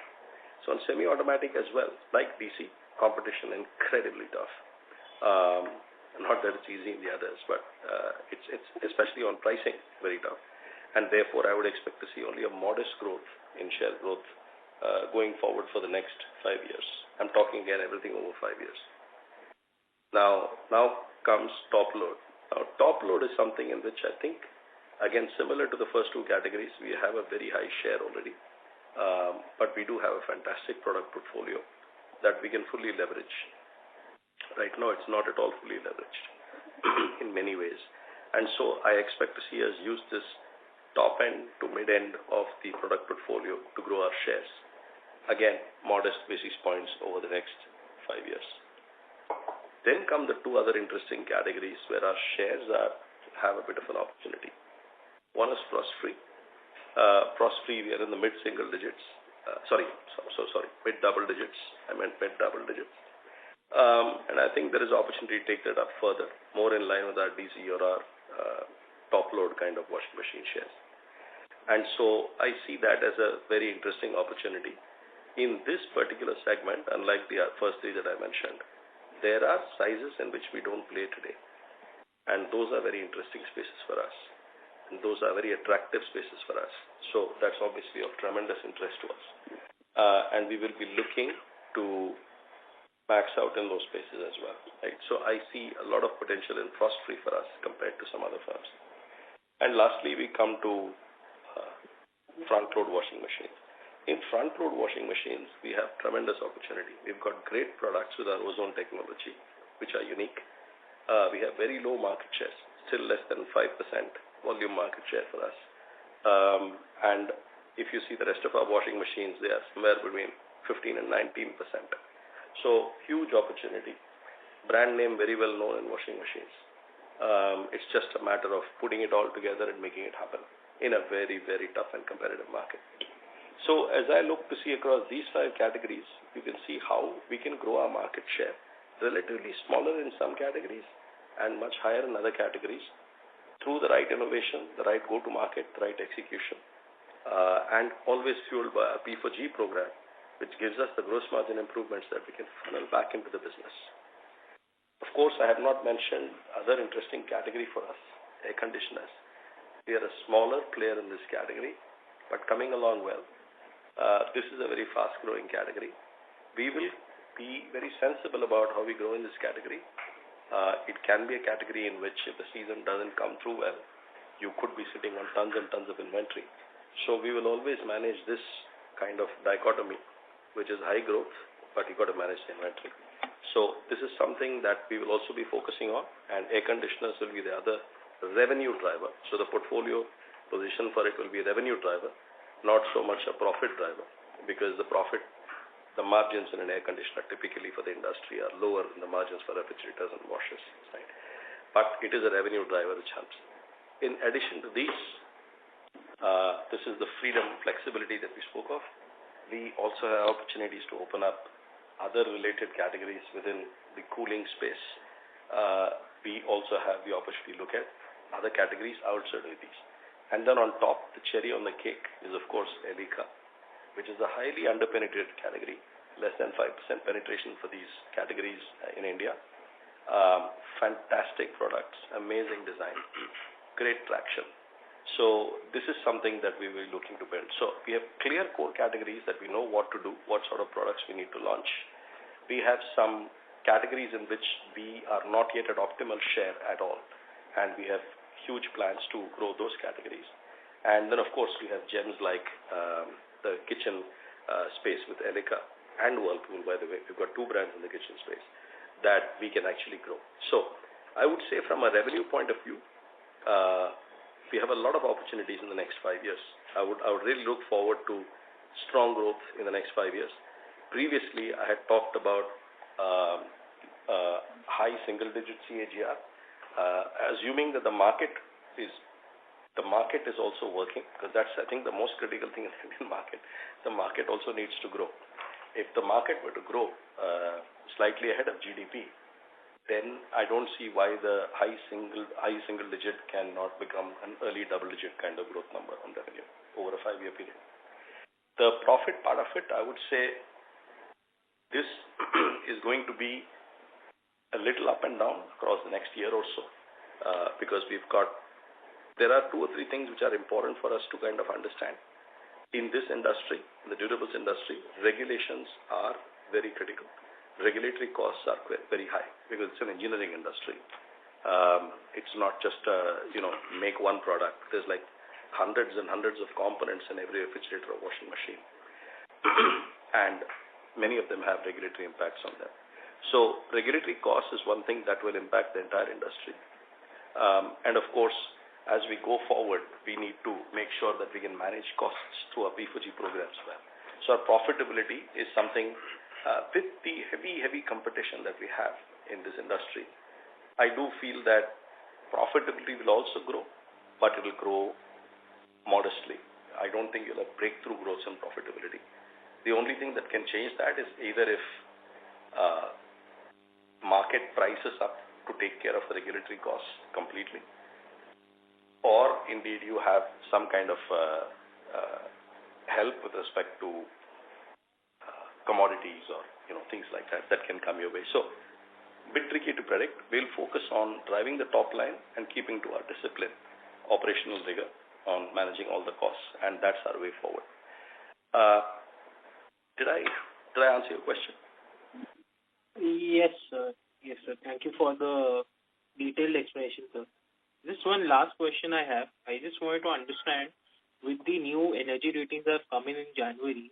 So on semi-automatic as well, like DC, competition incredibly tough. Not that it's easy in the others, but it's especially on pricing, very tough. And therefore, I would expect to see only a modest growth in share growth going forward for the next 5 years. I'm talking again everything over 5 years. Now comes top load. Now, top load is something in which I think, again, similar to the first 2 categories, we have a very high share already. But we do have a fantastic product portfolio that we can fully leverage. Right now, it's not at all fully leveraged in many ways. And so I expect to see us use this top end to mid end of the product portfolio to grow our shares. Again, modest basis points over the next 5 years. Then come the 2 other interesting categories where our shares have a bit of an opportunity. One is frost-free Frost-free, we are in the mid-single digits. Sorry, mid-double digits. I meant mid-double digits. And I think there is opportunity to take that up further, more in line with our DC or our top load kind of washing machine shares. And so I see that as a very interesting opportunity. In this particular segment, unlike the first three that I mentioned, there are sizes in which we don't play today. And those are very interesting spaces for us. And those are very attractive spaces for us. So that's obviously of tremendous interest to us. And we will be looking to max out in those spaces as well. Right? So I see a lot of potential in frost-free for us compared to some other firms. And lastly, we come to front-load washing machines. In front-load washing machines, we have tremendous opportunity. We've got great products with our ozone technology, which are unique. We have very low market shares, still less than 5% volume market share for us. And if you see the rest of our washing machines, they are somewhere between 15 and 19%. So huge opportunity. Brand name very well known in washing machines. It's just a matter of putting it all together and making it happen in a very, very tough and competitive market. So as I look to see across these 5 categories, you can see how we can grow our market share, relatively smaller in some categories and much higher in other categories, through the right innovation, the right go-to-market, the right execution, and always fueled by a P4G program, which gives us the gross margin improvements that we can funnel back into the business. Of course, I have not mentioned other interesting category for us, air conditioners. We are a smaller player in this category, but coming along well. This is a very fast-growing category. We will be very sensible about how we grow in this category. It can be a category in which if the season doesn't come through well, you could be sitting on tons and tons of inventory. So we will always manage this kind of dichotomy, which is high growth, but you got to manage the inventory. So this is something that we will also be focusing on, and air conditioners will be the other revenue driver. So the portfolio position for it will be a revenue driver, not so much a profit driver, because the margins in an air conditioner typically for the industry are lower than the margins for refrigerators and washers. Right? But it is a revenue driver which helps. In addition to these, this is the freedom and flexibility that we spoke of. We also have opportunities to open up other related categories within the cooling space. We also have the opportunity to look at other categories outside of these. And then on top, the cherry on the cake is, of course, Elica, which is a highly underpenetrated category, less than 5% penetration for these categories in India. Fantastic products, amazing design, great traction. So this is something that we will be looking to build. So we have clear core categories that we know what to do, what sort of products we need to launch. We have some categories in which we are not yet at optimal share at all, and we have huge plans to grow those categories. And then, of course, we have gems like the kitchen space with Elica and Whirlpool, by the way. We've got 2 brands in the kitchen space that we can actually grow. So I would say from a revenue point of view, we have a lot of opportunities in the next 5 years. I would really look forward to strong growth in the next 5 years. Previously, I had talked about high single-digit CAGR, assuming that the market is also working, because that's, I think, the most critical thing in the Indian market. The market also needs to grow. If the market were to grow slightly ahead of GDP, then I don't see why the high single digit cannot become an early double digit kind of growth number on revenue over a 5-year period. The profit part of it, I would say this is going to be a little up and down across the next year or so, because there are 2 or 3 things which are important for us to kind of understand. In this industry, in the durables industry, regulations are very critical. Regulatory costs are very high because it's an engineering industry. It's not just make one product. There's like hundreds and hundreds of components in every refrigerator or washing machine, and many of them have regulatory impacts on them. So regulatory cost is one thing that will impact the entire industry. And of course, as we go forward, we need to make sure that we can manage costs through our P4G programs well. So our profitability is something with the heavy competition that we have in this industry. I do feel that profitability will also grow, but it will grow modestly. I don't think you'll have breakthrough growth and profitability. The only thing that can change that is either if market prices up to take care of the regulatory costs completely, or indeed you have some kind of help with respect to commodities or things like that can come your way. So bit tricky to predict. We'll focus on driving the top line and keeping to our discipline, operational rigor on managing all the costs, and that's our way forward. Did I answer your question? Yes, sir. Yes, sir. Thank you for the detailed explanation, sir. Just one last question I have. I just wanted to understand, with the new energy ratings that have come in January,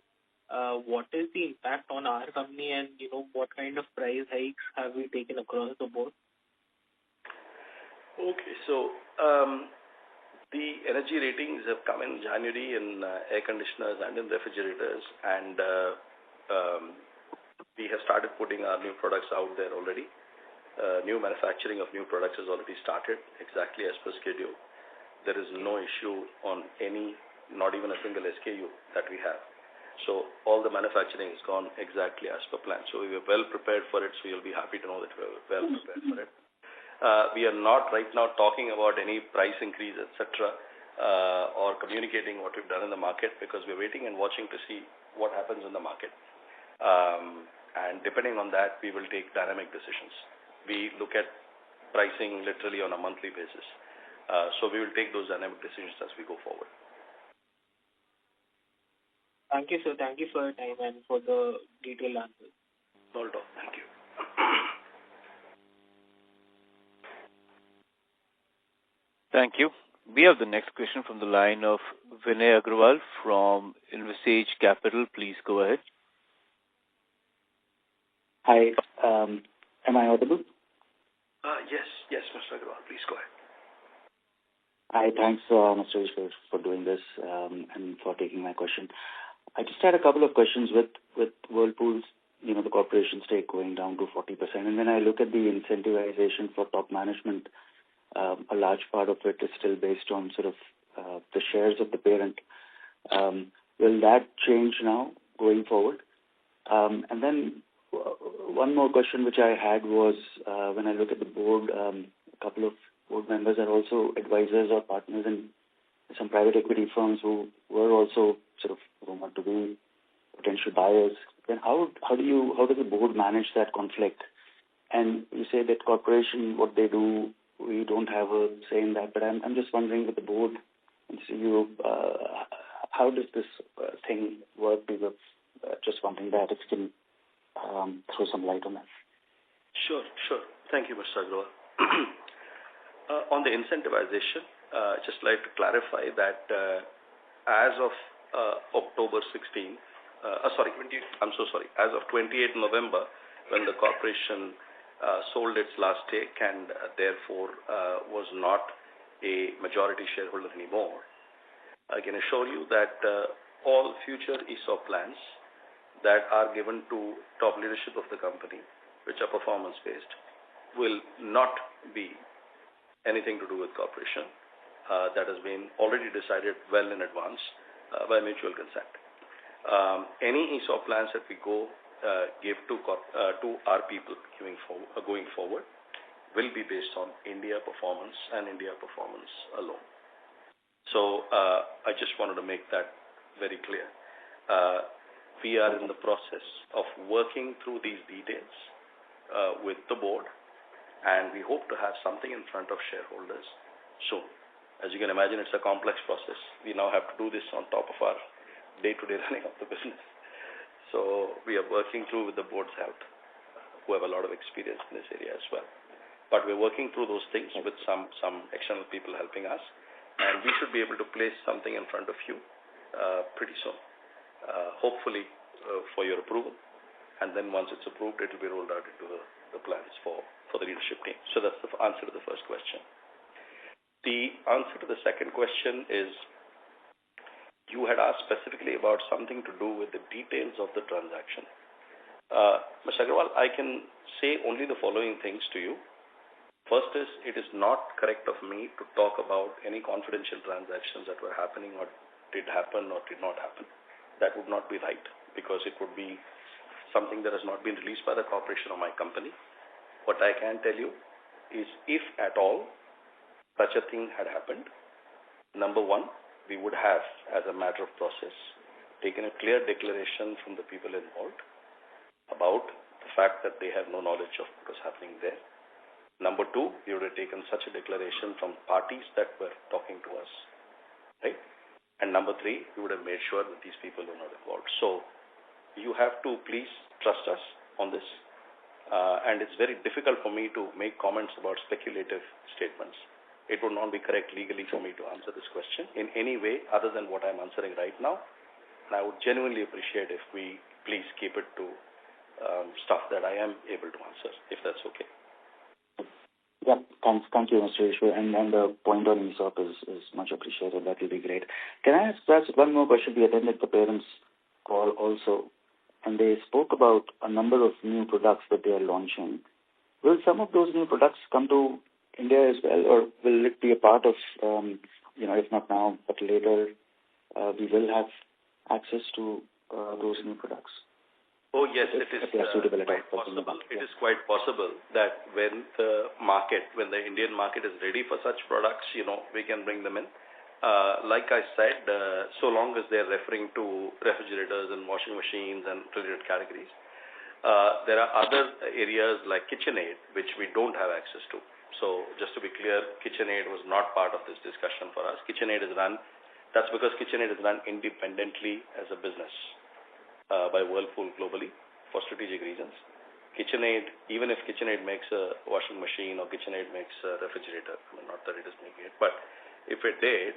what is the impact on our company, and what kind of price hikes have we taken across the board? Okay, so the energy ratings have come in January in air conditioners and in refrigerators, and we have started putting our new products out there already. New manufacturing of new products has already started exactly as per schedule. There is no issue on any, not even a single SKU that we have. So all the manufacturing has gone exactly as per plan. So we were well prepared for it, so you'll be happy to know that we are well prepared for it. We are not right now talking about any price increase, etc., or communicating what we've done in the market, because we're waiting and watching to see what happens in the market. And depending on that, we will take dynamic decisions. We look at pricing literally on a monthly basis. So we will take those dynamic decisions as we go forward. Thank you, sir. Thank you for your time and for the detailed answers. Not at all. Thank you. Thank you. We have the next question from the line of Vinay Agrawal from Envisage Capital. Please go ahead. Hi. Am I audible? Yes, Mr. Agrawal. Please go ahead. Hi. Thanks, Mr. Ishwar, for doing this and for taking my question. I just had a couple of questions with Whirlpool's, the corporation stake going down to 40%. And when I look at the incentivization for top management, a large part of it is still based on sort of the shares of the parent. Will that change now going forward? And then one more question which I had was, when I look at the board, a couple of board members are also advisors or partners in some private equity firms who were also sort of rumored to be potential buyers. Then how does the board manage that conflict? And you say that corporation, what they do, we don't have a say in that. But I'm just wondering with the board and CEO, how does this thing work? Because just wondering that if you can throw some light on that. Sure. Thank you, Mr. Agrawal. On the incentivization, just like to clarify that as of October 16, as of 28 November, when the corporation sold its last stake and therefore was not a majority shareholder anymore, I can assure you that all future ESOP plans that are given to top leadership of the company, which are performance-based, will not be anything to do with corporation. That has been already decided well in advance by mutual consent. Any ESOP plans that we give to our people going forward will be based on India performance and India performance alone. So I just wanted to make that very clear. We are in the process of working through these details with the board, and we hope to have something in front of shareholders soon. As you can imagine, it's a complex process. We now have to do this on top of our day-to-day running of the business. So we are working through with the board's help, who have a lot of experience in this area as well. But we're working through those things with some external people helping us, and we should be able to place something in front of you pretty soon, hopefully for your approval. And then once it's approved, it will be rolled out into the plans for the leadership team. So that's the answer to the first question. The answer to the second question is, you had asked specifically about something to do with the details of the transaction. Mr. Agrawal, I can say only the following things to you. First is, it is not correct of me to talk about any confidential transactions that were happening or did happen or did not happen. That would not be right, because it would be something that has not been released by the corporation or my company. What I can tell you is, if at all such a thing had happened, number one, we would have, as a matter of process, taken a clear declaration from the people involved about the fact that they have no knowledge of what was happening there. Number two, we would have taken such a declaration from parties that were talking to us, right? And number three, we would have made sure that these people were not involved. So you have to please trust us on this. And it's very difficult for me to make comments about speculative statements. It would not be correct legally for me to answer this question in any way other than what I'm answering right now. And I would genuinely appreciate if we please keep it to stuff that I am able to answer, if that's okay. Yeah, thank you, Mr. Ishwar. And the point on ESOP is much appreciated. That will be great. Can I ask perhaps one more question? We attended the parents' call also, and they spoke about a number of new products that they are launching. Will some of those new products come to India as well, or will it be a part of, if not now, but later, we will have access to those new products? Oh, yes, it is quite possible. It is quite possible that when the Indian market is ready for such products, we can bring them in. Like I said, so long as they're referring to refrigerators and washing machines and related categories. There are other areas like KitchenAid, which we don't have access to. So just to be clear, KitchenAid was not part of this discussion for us. That's because KitchenAid is run independently as a business by Whirlpool globally for strategic reasons. KitchenAid, even if KitchenAid makes a washing machine or KitchenAid makes a refrigerator, not that it is making it, but if it did,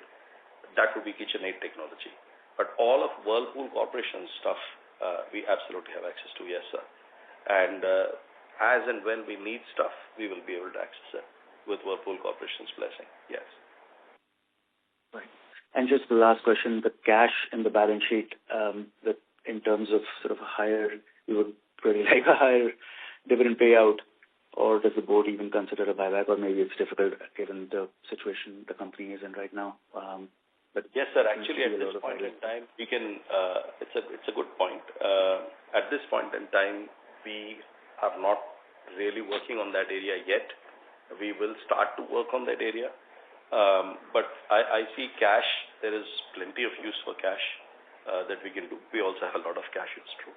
that would be KitchenAid technology. But all of Whirlpool Corporation stuff, we absolutely have access to, yes, sir. And as and when we need stuff, we will be able to access it with Whirlpool Corporation's blessing, yes. Right. And just the last question, the cash in the balance sheet, that in terms of sort of you would really like a higher dividend payout, or does the board even consider a buyback, or maybe it's difficult given the situation the company is in right now? But yes, sir. Actually, at this point in time, we can. It's a good point. At this point in time, we are not really working on that area yet. We will start to work on that area. But I see cash. There is plenty of use for cash that we can do. We also have a lot of cash, it's true.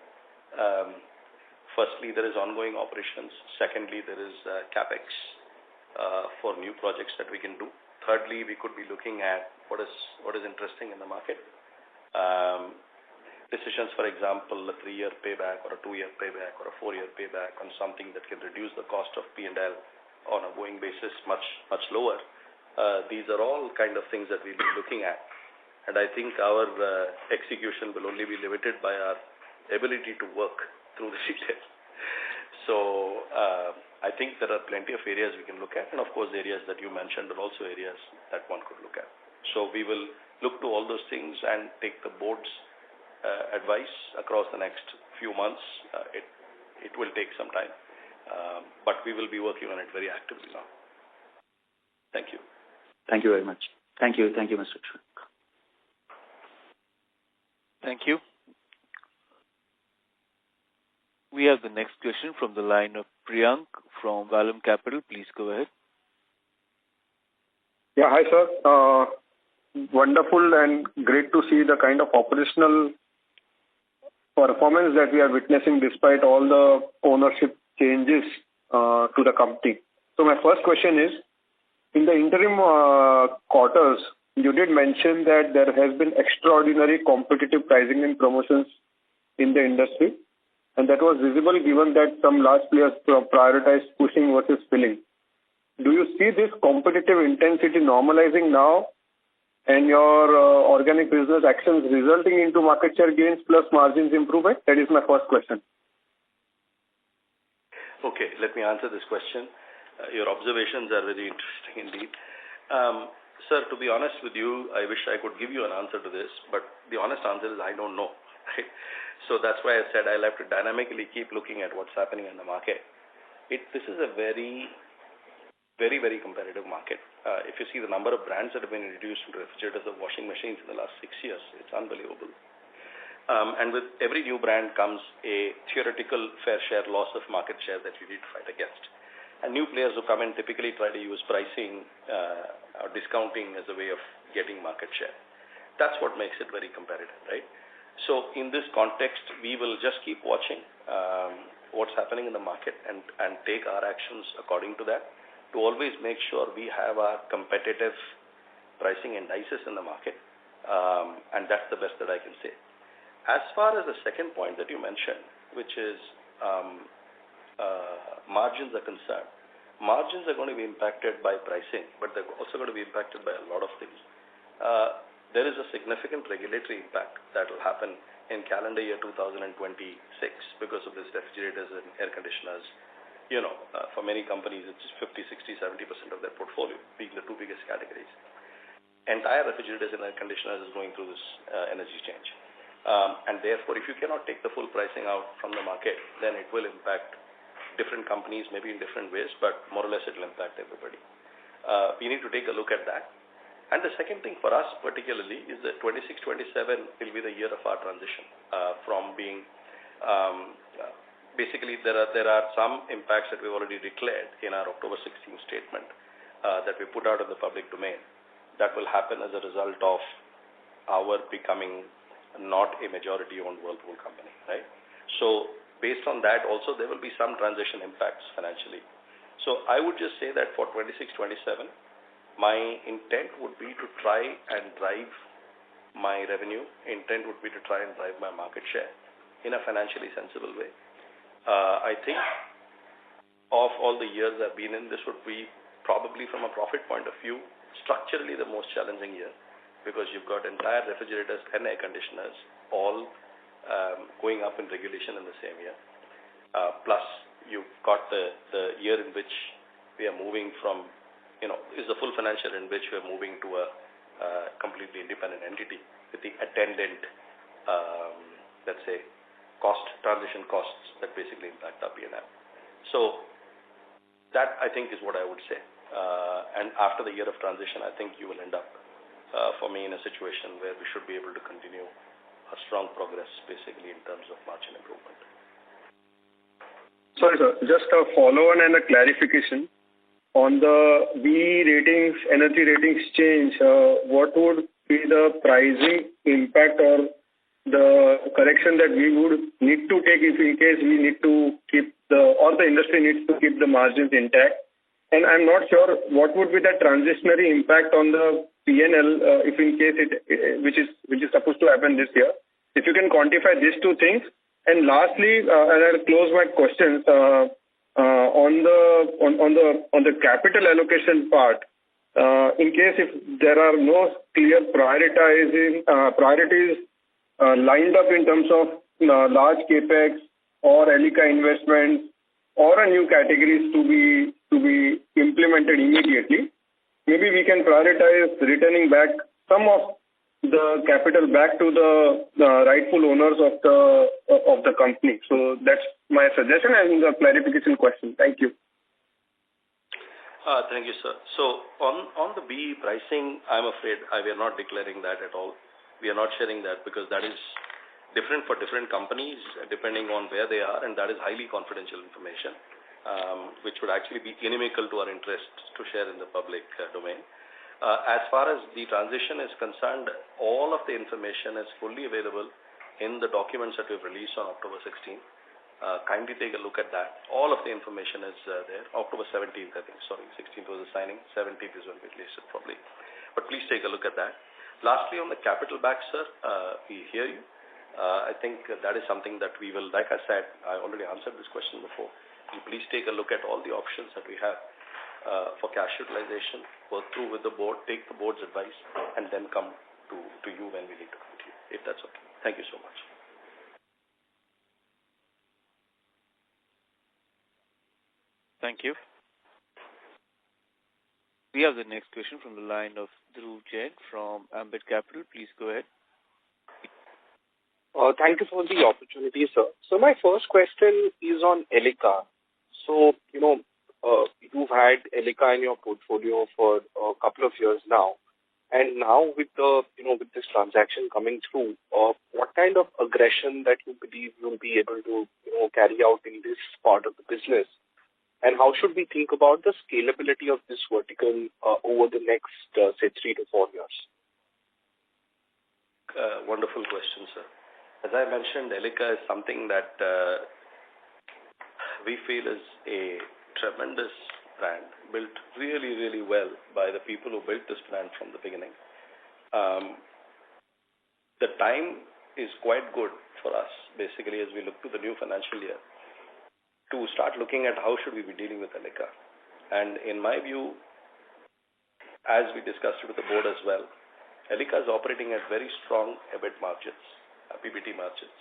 Firstly, there is ongoing operations. Secondly, there is CapEx for new projects that we can do. Thirdly, we could be looking at what is interesting in the market. Decisions, for example, a 3-year payback or a 2-year payback or a 4-year payback on something that can reduce the cost of P&L on a going basis much lower. These are all kind of things that we'll be looking at. And I think our execution will only be limited by our ability to work through the detail. So I think there are plenty of areas we can look at. And of course, the areas that you mentioned are also areas that one could look at. So we will look to all those things and take the board's advice across the next few months. It will take some time. But we will be working on it very actively now. Thank you. Thank you very much. Thank you, Mr. Ishwar. Thank you. We have the next question from the line of Priyank from Valum Capital. Please go ahead. Yeah, hi, sir. Wonderful and great to see the kind of operational performance that we are witnessing despite all the ownership changes to the company. So my first question is, in the interim quarters, you did mention that there has been extraordinary competitive pricing and promotions in the industry, and that was visible given that some large players prioritize pushing versus filling. Do you see this competitive intensity normalizing now and your organic business actions resulting into market share gains plus margins improvement? That is my first question. Okay, let me answer this question. Your observations are very interesting indeed. Sir, to be honest with you, I wish I could give you an answer to this, but the honest answer is I don't know. Right? So that's why I said I'll have to dynamically keep looking at what's happening in the market. This is a very, very, very competitive market. if you see the number of brands that have been introduced into refrigerators or washing machines in the last 6 years, it's unbelievable. And with every new brand comes a theoretical fair share loss of market share that you need to fight against. And new players who come in typically try to use pricing or discounting as a way of getting market share. That's what makes it very competitive, right? So in this context, we will just keep watching what's happening in the market and take our actions according to that, to always make sure we have our competitive pricing indices in the market, and that's the best that I can say. As far as the second point that you mentioned, which is margins are concerned, margins are going to be impacted by pricing, but they're also going to be impacted by a lot of things. There is a significant regulatory impact that will happen in calendar year 2026 because of this refrigerators and air conditioners. For many companies, it's 50, 60, 70% of their portfolio, being the two biggest categories. Entire refrigerators and air conditioners is going through this energy change. And therefore, if you cannot take the full pricing out from the market, then it will impact different companies, maybe in different ways, but more or less it will impact everybody. We need to take a look at that. And the second thing for us particularly is that 26-27 will be the year of our transition from being, basically there are some impacts that we've already declared in our October 16 statement that we put out in the public domain. That will happen as a result of our becoming not a majority-owned Whirlpool company, right? So based on that also there will be some transition impacts financially. So I would just say that for 26-27, my intent would be to try and drive my revenue. Intent would be to try and drive my market share in a financially sensible way. I think of all the years I've been in, this would be probably from a profit point of view, structurally the most challenging year, because you've got entire refrigerators and air conditioners all going up in regulation in the same year. Plus, you've got the year in which we are moving from, is the full financial in which we are moving to a completely independent entity with the attendant, let's say, transition costs that basically impact our P&L. So that I think is what I would say. And after the year of transition, I think you will end up, for me, in a situation where we should be able to continue a strong progress, basically in terms of margin improvement. Sorry, sir. Just a follow-on and a clarification. On the BE ratings, energy ratings change, what would be the pricing impact or the correction that we would need to take if in case we need to keep or the industry needs to keep the margins intact? And I'm not sure what would be the transitionary impact on the P&L if in case which is supposed to happen this year. If you can quantify these two things. And lastly, and I'll close my questions, on the capital allocation part, in case if there are no clear priorities lined up in terms of large capex or ELICA investments or a new categories to be implemented immediately, maybe we can prioritize returning back some of the capital back to the rightful owners of the company. So that's my suggestion and a clarification question. Thank you. Thank you, sir. So on the BE pricing, I'm afraid we are not declaring that at all. We are not sharing that because that is different for different companies depending on where they are, and that is highly confidential information, which would actually be inimical to our interests to share in the public domain. As far as the transition is concerned, all of the information is fully available in the documents that we've released on October 16th. Kindly take a look at that. All of the information is there. October 17th, I think. Sorry, 16th was the signing. 17th is when we released it probably. But please take a look at that. Lastly, on the capital back, sir, we hear you. I think that is something that we will, like I said, I already answered this question before. Please take a look at all the options that we have for cash utilization, work through with the board, take the board's advice, and then come to you when we need to come to you, if that's okay. Thank you so much. Thank you. We have the next question from the line of Dhruv Jain from Ambit Capital. Please go ahead. Thank you for the opportunity, sir. So my first question is on ELICA. So, you've had Elica in your portfolio for a couple of years now. And now with the, with this transaction coming through, what kind of aggression that you believe you'll be able to, carry out in this part of the business? And how should we think about the scalability of this vertical over the next, say, 3 to 4 years? Wonderful question, sir. As I mentioned, Elica is something that we feel is a tremendous brand, built really, really well by the people who built this brand from the beginning. The time is quite good for us, basically, as we look to the new financial year, to start looking at how should we be dealing with Elica. And in my view, as we discussed it with the board as well, Elica is operating at very strong EBIT margins, PBT margins.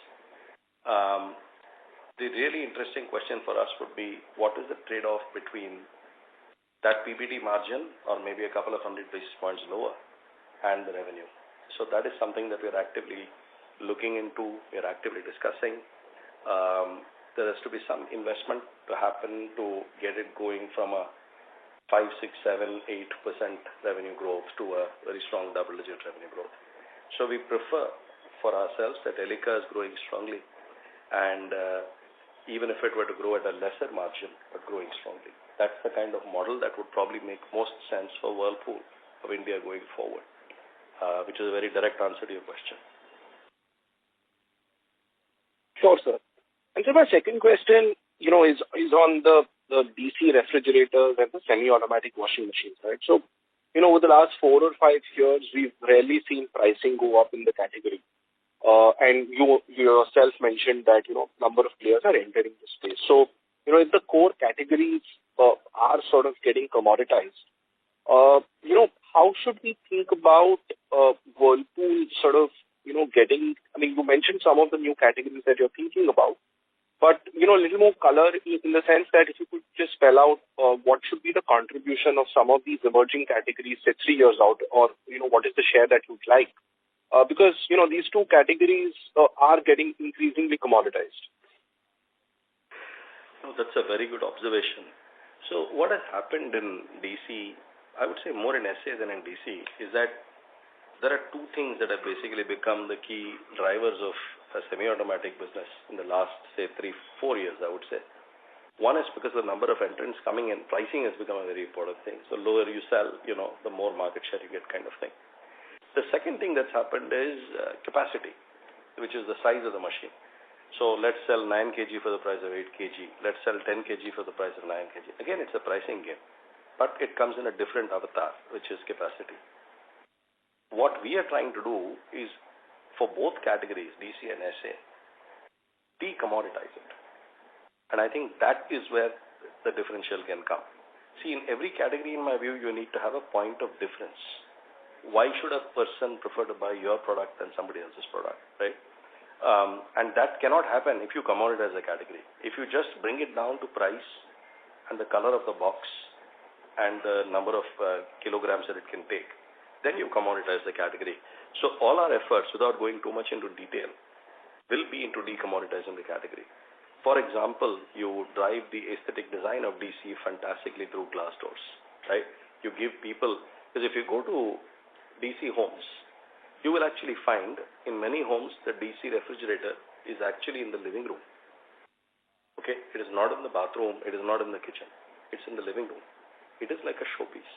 The really interesting question for us would be, what is the trade-off between that PBT margin, or maybe a couple of 100 basis points lower, and the revenue? So that is something that we are actively looking into, we are actively discussing. There has to be some investment to happen to get it going from a 5, 6, 7, 8% revenue growth to a very strong double-digit revenue growth. So we prefer for ourselves that Elica is growing strongly, and even if it were to grow at a lesser margin, but growing strongly. That's the kind of model that would probably make most sense for Whirlpool of India going forward, which is a very direct answer to your question. Sure, sir. And so my second question, is on the DC refrigerators and the semi-automatic washing machines, right? So, over the last 4 or 5 years, we've rarely seen pricing go up in the category. And you yourself mentioned that, number of players are entering the space. So, if the core categories are sort of getting commoditized, how should we think about Whirlpool sort of, getting, you mentioned some of the new categories that you're thinking about, but, a little more color in the sense that if you could just spell out what should be the contribution of some of these emerging categories, say 3 years out, or, what is the share that you'd like? Because, these two categories are getting increasingly commoditized. No, that's a very good observation. So what has happened in DC, I would say more in SA than in DC, is that there are two things that have basically become the key drivers of a semi-automatic business in the last, say, 3-4 years, I would say. One is because the number of entrants coming in, pricing has become a very important thing. So lower you sell, the more market share you get, kind of thing. The second thing that's happened is capacity, which is the size of the machine. So let's sell 9 kg for the price of 8 kg. Let's sell 10 kg for the price of 9 kg. Again, it's a pricing game, but it comes in a different avatar, which is capacity. What we are trying to do is, for both categories, DC and SA, de-commoditize it. And I think that is where the differential can come. See, in every category, in my view, you need to have a point of difference. Why should a person prefer to buy your product than somebody else's product, right? And that cannot happen if you commoditize a category. If you just bring it down to price and the color of the box and the number of kilograms that it can take, then you commoditize the category. So all our efforts, without going too much into detail, will be into decommoditizing the category. For example, you drive the aesthetic design of DC fantastically through glass doors, right? You give people, because if you go to DC homes, you will actually find in many homes the DC refrigerator is actually in the living room. Okay? It is not in the bathroom, it is not in the kitchen. It's in the living room. It is like a showpiece.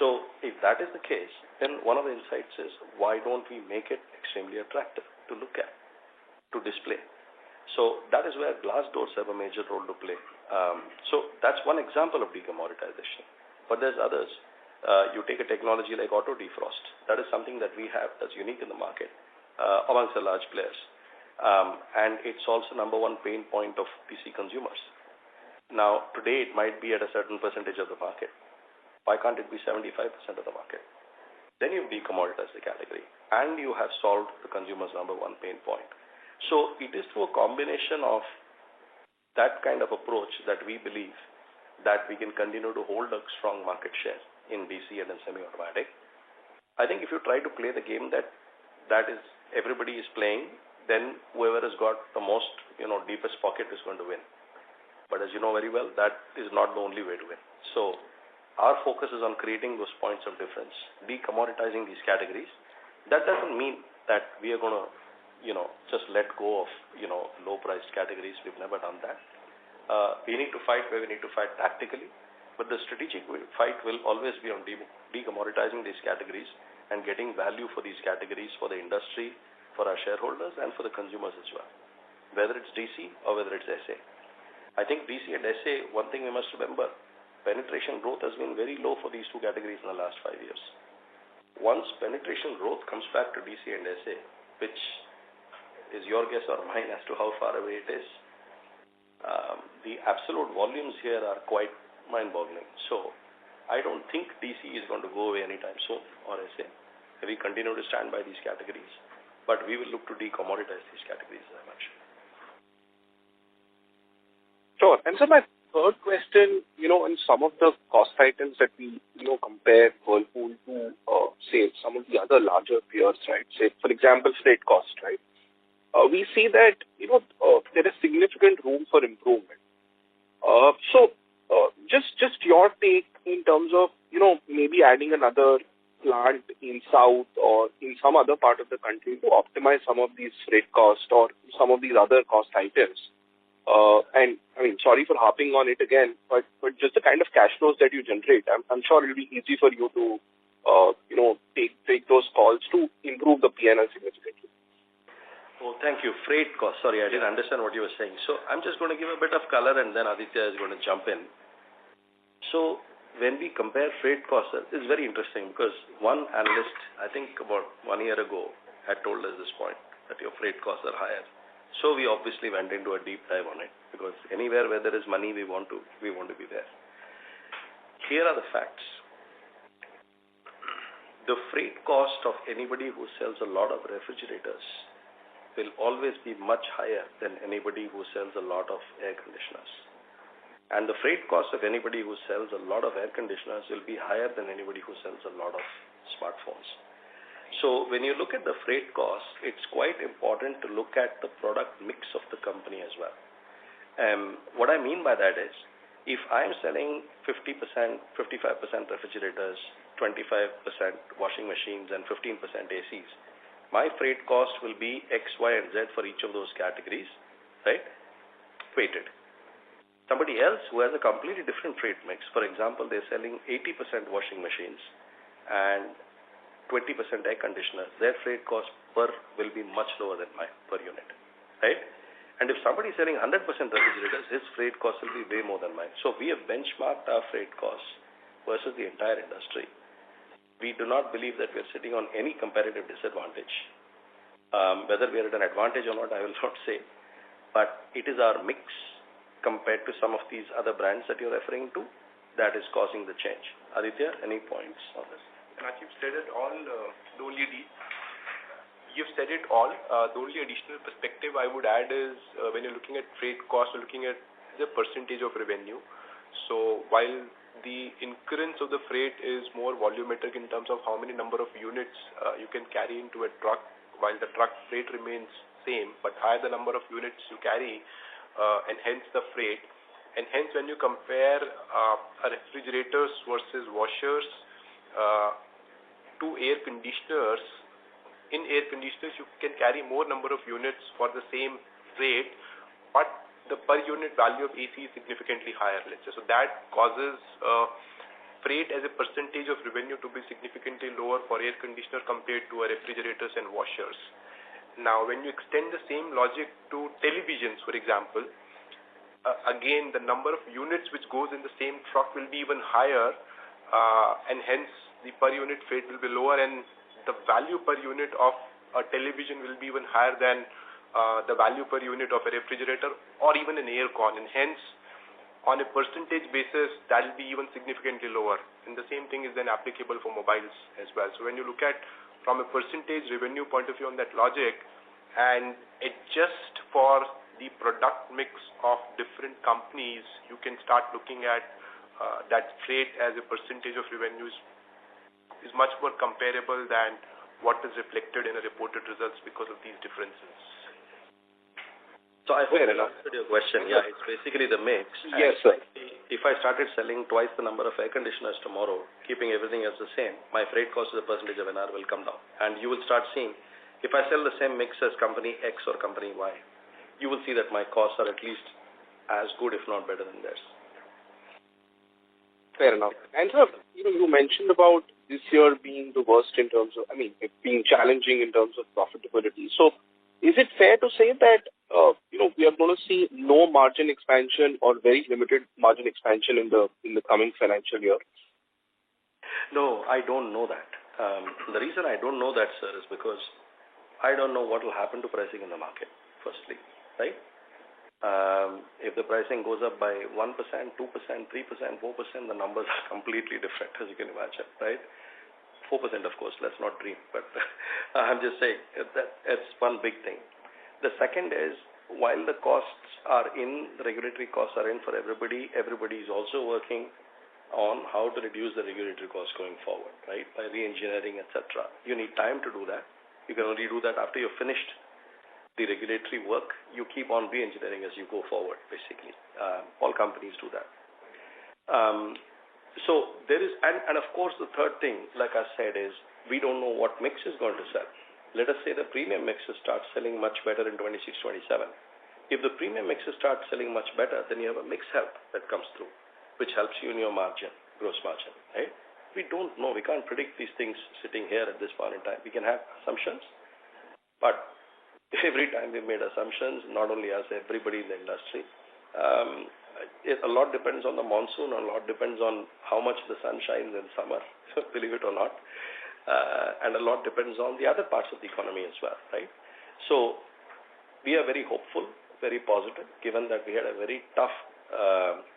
So if that is the case, then one of the insights is, why don't we make it extremely attractive to look at, to display? So that is where glass doors have a major role to play. So that's one example of decommoditization. But there's others. You take a technology like auto defrost. That is something that we have that's unique in the market amongst the large players. And it solves the number one pain point of PC consumers. Now, today it might be at a certain percentage of the market. Why can't it be 75% of the market? Then you decommoditize the category and you have solved the consumer's number one pain point. So it is through a combination of that kind of approach that we believe that we can continue to hold a strong market share in DC and in semi-automatic. I think if you try to play the game that is everybody is playing, then whoever has got the most, deepest pocket is going to win. But as you know very well, that is not the only way to win. So our focus is on creating those points of difference, decommoditizing these categories. That doesn't mean that we are going to, just let go of, low-priced categories. We've never done that. We need to fight where we need to fight tactically, but the strategic fight will always be on decommoditizing these categories and getting value for these categories, for the industry, for our shareholders, and for the consumers as well, whether it's DC or whether it's SA. I think DC and SA, one thing we must remember, penetration growth has been very low for these two categories in the last 5 years. Once penetration growth comes back to DC and SA, which is your guess or mine as to how far away it is, the absolute volumes here are quite mind-boggling. So I don't think DC is going to go away anytime soon, or SA. We continue to stand by these categories, but we will look to decommoditize these categories as much. Sure. And so my third question, in some of the cost items that we, compare Whirlpool to, say, some of the other larger peers, right? Say, for example, freight cost, right? We see that, there is significant room for improvement. Just your take in terms of, maybe adding another plant in South or in some other part of the country to optimize some of these freight costs or some of these other cost items. And I mean, sorry for harping on it again, but just the kind of cash flows that you generate, I'm sure it'll be easy for you to, take those calls to improve the P&L significantly. Oh, thank you. Freight cost. Sorry, I didn't understand what you were saying. So I'm just going to give a bit of color and then Aditya is going to jump in. So when we compare freight costs, it's very interesting because one analyst, I think about 1 year ago, had told us this point, that your freight costs are higher. So we obviously went into a deep dive on it because anywhere where there is money, we want to be there. Here are the facts. The freight cost of anybody who sells a lot of refrigerators will always be much higher than anybody who sells a lot of air conditioners. And the freight cost of anybody who sells a lot of air conditioners will be higher than anybody who sells a lot of smartphones. So when you look at the freight cost, it's quite important to look at the product mix of the company as well. What I mean by that is, if I'm selling 50%, 55% refrigerators, 25% washing machines, and 15% ACs, my freight cost will be X, Y, and Z for each of those categories, right? Weighted. Somebody else who has a completely different freight mix, for example, they're selling 80% washing machines and 20% air conditioners, their freight cost will be much lower than mine per unit, right? And if somebody is selling 100% refrigerators, his freight cost will be way more than mine. So we have benchmarked our freight costs versus the entire industry. We do not believe that we are sitting on any competitive disadvantage. Whether we are at an advantage or not, I will not say. But it is our mix compared to some of these other brands that you're referring to that is causing the change. Aditya, any points on this? You've said it all. You've said it all. The only additional perspective I would add is when you're looking at freight costs, you're looking at the percentage of revenue. So while the incurrence of the freight is more volumetric in terms of how many number of units you can carry into a truck, while the truck freight remains same, but higher the number of units you carry, and hence the freight. And hence when you compare refrigerators versus washers to air conditioners, in air conditioners you can carry more number of units for the same freight, but the per unit value of AC is significantly higher, let's say. So that causes freight as a percentage of revenue to be significantly lower for air conditioner compared to refrigerators and washers. Now, when you extend the same logic to televisions, for example, again, the number of units which goes in the same truck will be even higher, and hence the per unit freight will be lower, and the value per unit of a television will be even higher than the value per unit of a refrigerator or even an air con, and hence on a percentage basis that will be even significantly lower. And the same thing is then applicable for mobiles as well. So when you look at from a percentage revenue point of view on that logic and adjust for the product mix of different companies, you can start looking at that freight as a percentage of revenues is much more comparable than what is reflected in the reported results because of these differences. So I hope I answered your question. Yeah, it's basically the mix. Yes, sir. If I started selling twice the number of air conditioners tomorrow, keeping everything as the same, my freight cost as a percentage of NR will come down. And you will start seeing, if I sell the same mix as company X or company Y, you will see that my costs are at least as good, if not better than theirs. Fair enough. And sir, you mentioned about this year being the worst in terms of, it being challenging in terms of profitability. So is it fair to say that, we are going to see no margin expansion or very limited margin expansion in the coming financial year? No, I don't know that. The reason I don't know that, sir, is because I don't know what will happen to pricing in the market, firstly, right? If the pricing goes up by 1%, 2%, 3%, 4%, the numbers are completely different, as you can imagine, right? 4%, of course, let's not dream. But I'm just saying that's one big thing. The second is, while the costs are in, the regulatory costs are in for everybody, everybody is also working on how to reduce the regulatory costs going forward, right? By re-engineering, etc. You need time to do that. You can only do that after you've finished the regulatory work. You keep on re-engineering as you go forward, basically. All companies do that. So there is, and of course the third thing, like I said, is we don't know what mix is going to sell. Let us say the premium mixes start selling much better in 26-27. If the premium mixes start selling much better, then you have a mix help that comes through, which helps you in your margin, gross margin, right? We don't know. We can't predict these things sitting here at this point in time. We can have assumptions, but every time we made assumptions, not only us, everybody in the industry, a lot depends on the monsoon, a lot depends on how much the sun shines in summer, believe it or not, and a lot depends on the other parts of the economy as well, right? So we are very hopeful, very positive, given that we had a very tough,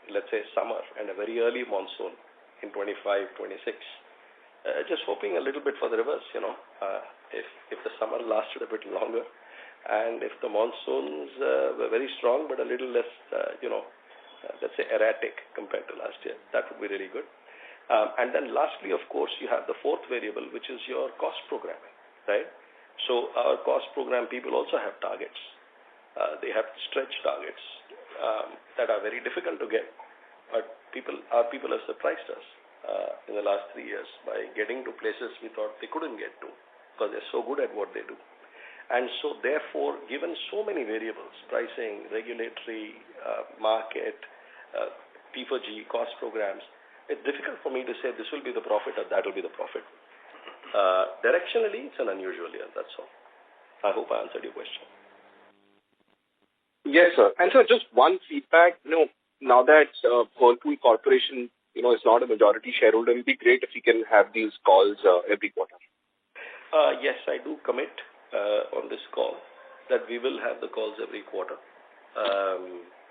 let's say, summer and a very early monsoon in 25-26. Just hoping a little bit for the reverse, if the summer lasted a bit longer, and if the monsoons were very strong but a little less, let's say, erratic compared to last year, that would be really good. And then lastly, of course, you have the fourth variable, which is your cost programming, right? So our cost program people also have targets. They have stretch targets that are very difficult to get, but our people have surprised us in the last 3 years by getting to places we thought they couldn't get to because they're so good at what they do. And so therefore, given so many variables, pricing, regulatory, market, P4G, cost programs, it's difficult for me to say this will be the profit or that will be the profit. Directionally, it's an unusual year, that's all. I hope I answered your question. Yes, sir. And sir, just one feedback, now that Whirlpool Corporation, is not a majority shareholder, it would be great if we can have these calls every quarter. Yes, I do commit on this call that we will have the calls every quarter.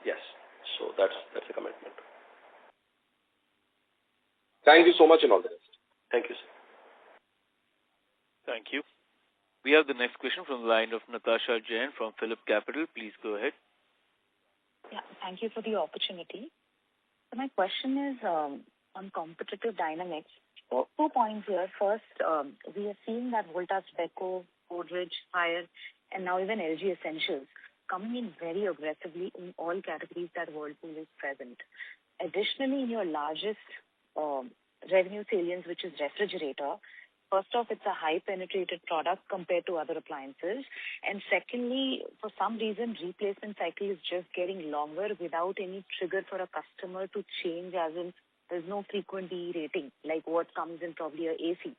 Yes, so that's a commitment. Thank you so much and all the best. Thank you, sir. Thank you. We have the next question from the line of Natasha Jain from Phillip Capital. Please go ahead. Yeah, thank you for the opportunity. So my question is on competitive dynamics. 2 points here. First, we are seeing that Voltas Beko, Godrej, Fire, and now even LG Essentials coming in very aggressively in all categories that Whirlpool is present. Additionally, in your largest revenue salience, which is refrigerator, first off, it's a high penetrated product compared to other appliances. And secondly, for some reason, replacement cycle is just getting longer without any trigger for a customer to change, as in there's no frequent DE rating, like what comes in probably a AC.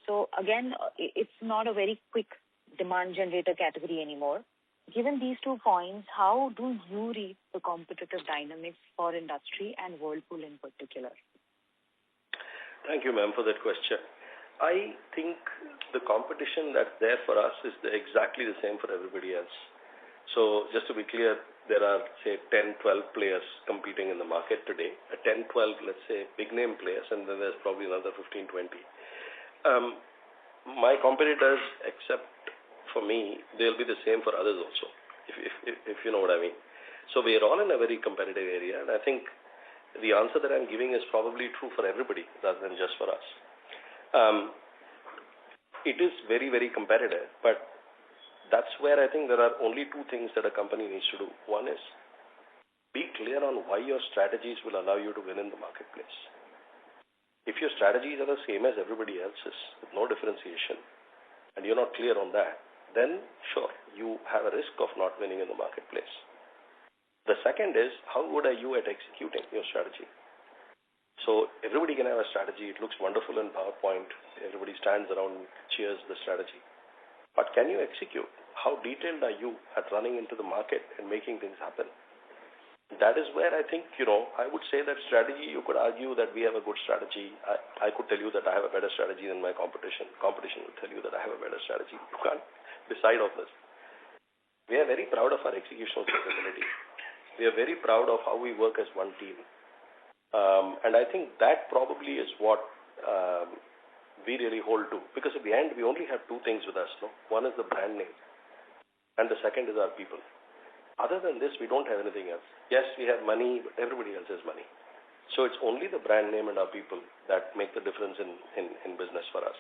So again, it's not a very quick demand generator category anymore. Given these 2 points, how do you read the competitive dynamics for industry and Whirlpool in particular? Thank you, ma'am, for that question. I think the competition that's there for us is exactly the same for everybody else. So just to be clear, there are, say, 10, 12 players competing in the market today. 10, 12, let's say, big name players, and then there's probably another 15, 20. My competitors, except for me, they'll be the same for others also, if you know what I mean. So we are all in a very competitive area, and I think the answer that I'm giving is probably true for everybody rather than just for us. It is very, very competitive, but that's where I think there are only two things that a company needs to do. One is be clear on why your strategies will allow you to win in the marketplace. If your strategies are the same as everybody else's with no differentiation and you're not clear on that, then sure, you have a risk of not winning in the marketplace. The second is, how good are you at executing your strategy? So everybody can have a strategy. It looks wonderful in PowerPoint. Everybody stands around, cheers the strategy. But can you execute? How detailed are you at running into the market and making things happen? That is where I think, I would say that strategy, you could argue that we have a good strategy. I could tell you that I have a better strategy than my competition. Competition would tell you that I have a better strategy. You can't decide of this. We are very proud of our executional capability. We are very proud of how we work as one team. And I think that probably is what we really hold to. Because at the end, we only have two things with us. No? One is the brand name. And the second is our people. Other than this, we don't have anything else. Yes, we have money, but everybody else has money. So it's only the brand name and our people that make the difference in business for us.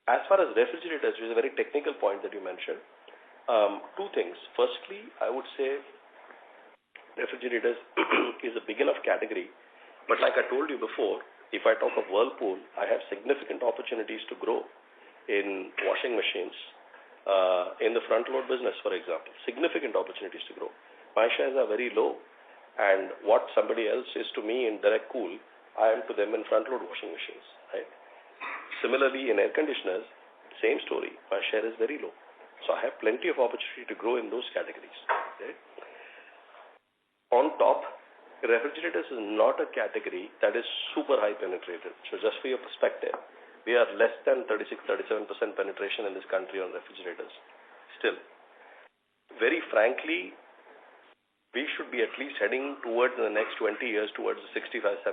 As far as refrigerators, which is a very technical point that you mentioned, two things. Firstly, I would say refrigerators is a big enough category. But like I told you before, if I talk of Whirlpool, I have significant opportunities to grow in washing machines, in the front load business, for example. Significant opportunities to grow. My shares are very low. And what somebody else is to me in direct cool, I am to them in front load washing machines. Right? Similarly, in air conditioners, same story. My share is very low. So I have plenty of opportunity to grow in those categories. Right? On top, refrigerators is not a category that is super high penetrated. So just for your perspective, we are less than 36-37% penetration in this country on refrigerators. Still, very frankly, we should be at least heading towards in the next 20 years towards 65-70%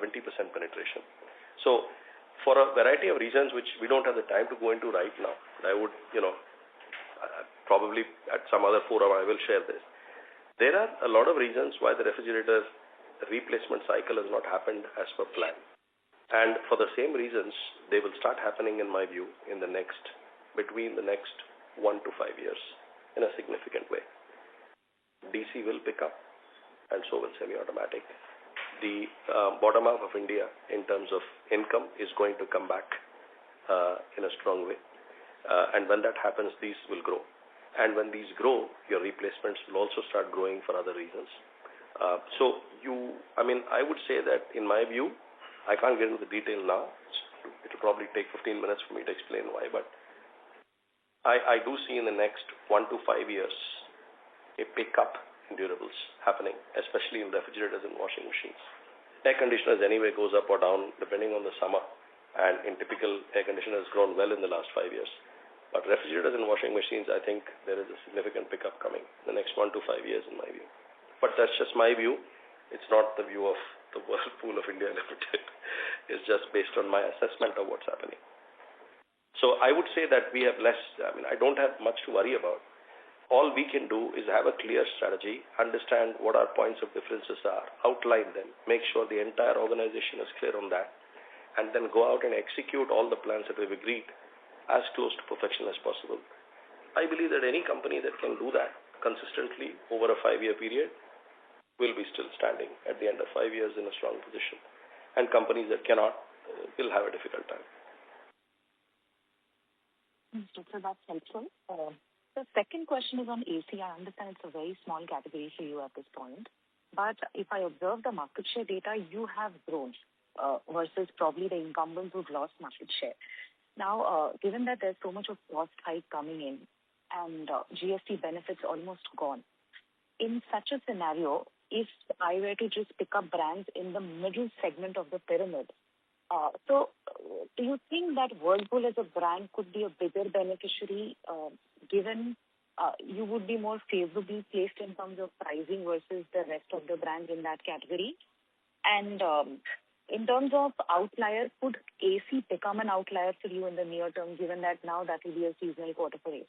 penetration. So for a variety of reasons which we don't have the time to go into right now, I would, probably at some other forum I will share this. There are a lot of reasons why the refrigerator replacement cycle has not happened as per plan. And for the same reasons, they will start happening, in my view, between the next 1 to 5 years in a significant way. DC will pick up, and so will semi-automatic. The bottom half of India, in terms of income, is going to come back in a strong way. And when that happens, these will grow. And when these grow, your replacements will also start growing for other reasons. I would say that, in my view, I can't get into the detail now. It will probably take 15 minutes for me to explain why, but I do see in the next 1 to 5 years a pickup in durables happening, especially in refrigerators and washing machines. Air conditioners anyway goes up or down depending on the summer, and in typical air conditioners grown well in the last 5 years. But refrigerators and washing machines, I think there is a significant pickup coming in the next 1 to 5 years in my view. But that's just my view. It's not the view of the Whirlpool of India Limited. It's just based on my assessment of what's happening. So I would say that we have less, I don't have much to worry about. All we can do is have a clear strategy, understand what our points of differences are, outline them, make sure the entire organization is clear on that, and then go out and execute all the plans that we've agreed as close to perfection as possible. I believe that any company that can do that consistently over a 5-year period will be still standing at the end of 5 years in a strong position. And companies that cannot will have a difficult time. So that's helpful. The second question is on AC. I understand it's a very small category for you at this point. But if I observe the market share data, you have grown versus probably the incumbents who've lost market share. Now, given that there's so much of cost hike coming in and GST benefits almost gone, in such a scenario, if I were to just pick up brands in the middle segment of the pyramid, so do you think that Whirlpool as a brand could be a bigger beneficiary given you would be more favorably placed in terms of pricing versus the rest of the brands in that category? And in terms of outliers, could AC become an outlier for you in the near term, given that now that will be a seasonal quarter for AC?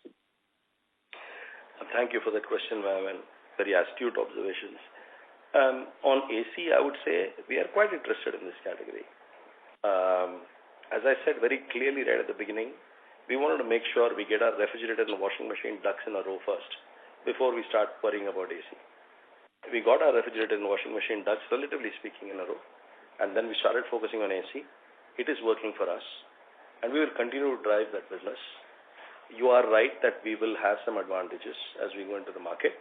Thank you for that question, Ma'am, and very astute observations. On AC, I would say we are quite interested in this category. As I said very clearly right at the beginning, we wanted to make sure we get our refrigerator and washing machine ducks in a row first before we start worrying about AC. We got our refrigerator and washing machine ducks, relatively speaking, in a row, and then we started focusing on AC. It is working for us, and we will continue to drive that business. You are right that we will have some advantages as we go into the market,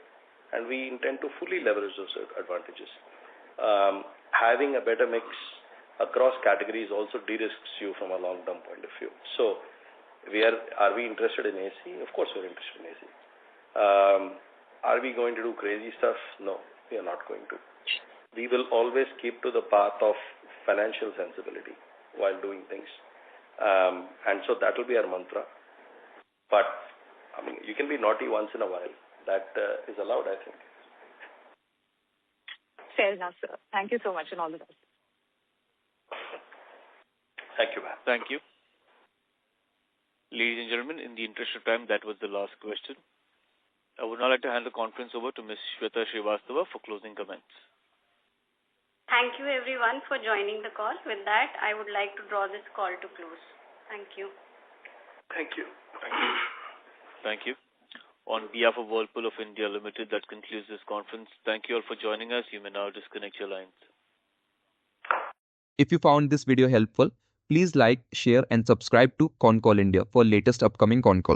and we intend to fully leverage those advantages. Having a better mix across categories also de-risks you from a long-term point of view. So, are we interested in AC? Of course, we're interested in AC. Are we going to do crazy stuff? No, we are not going to. We will always keep to the path of financial sensibility while doing things, and so that will be our mantra. But I mean, you can be naughty once in a while. That is allowed, I think. Fair enough, sir. Thank you so much, and all the best. Thank you, ma'am. Thank you. Ladies and gentlemen, in the interest of time, that was the last question. I would now like to hand the conference over to Ms. Shweta Srivastava for closing comments. Thank you everyone for joining the call. With that, I would like to draw this call to close. Thank you. Thank you. Thank you. On behalf of Whirlpool of India Limited, that concludes this conference. Thank you all for joining us. You may now disconnect your lines. If you found this video helpful, please like, share and subscribe to Concall India for latest upcoming Concall.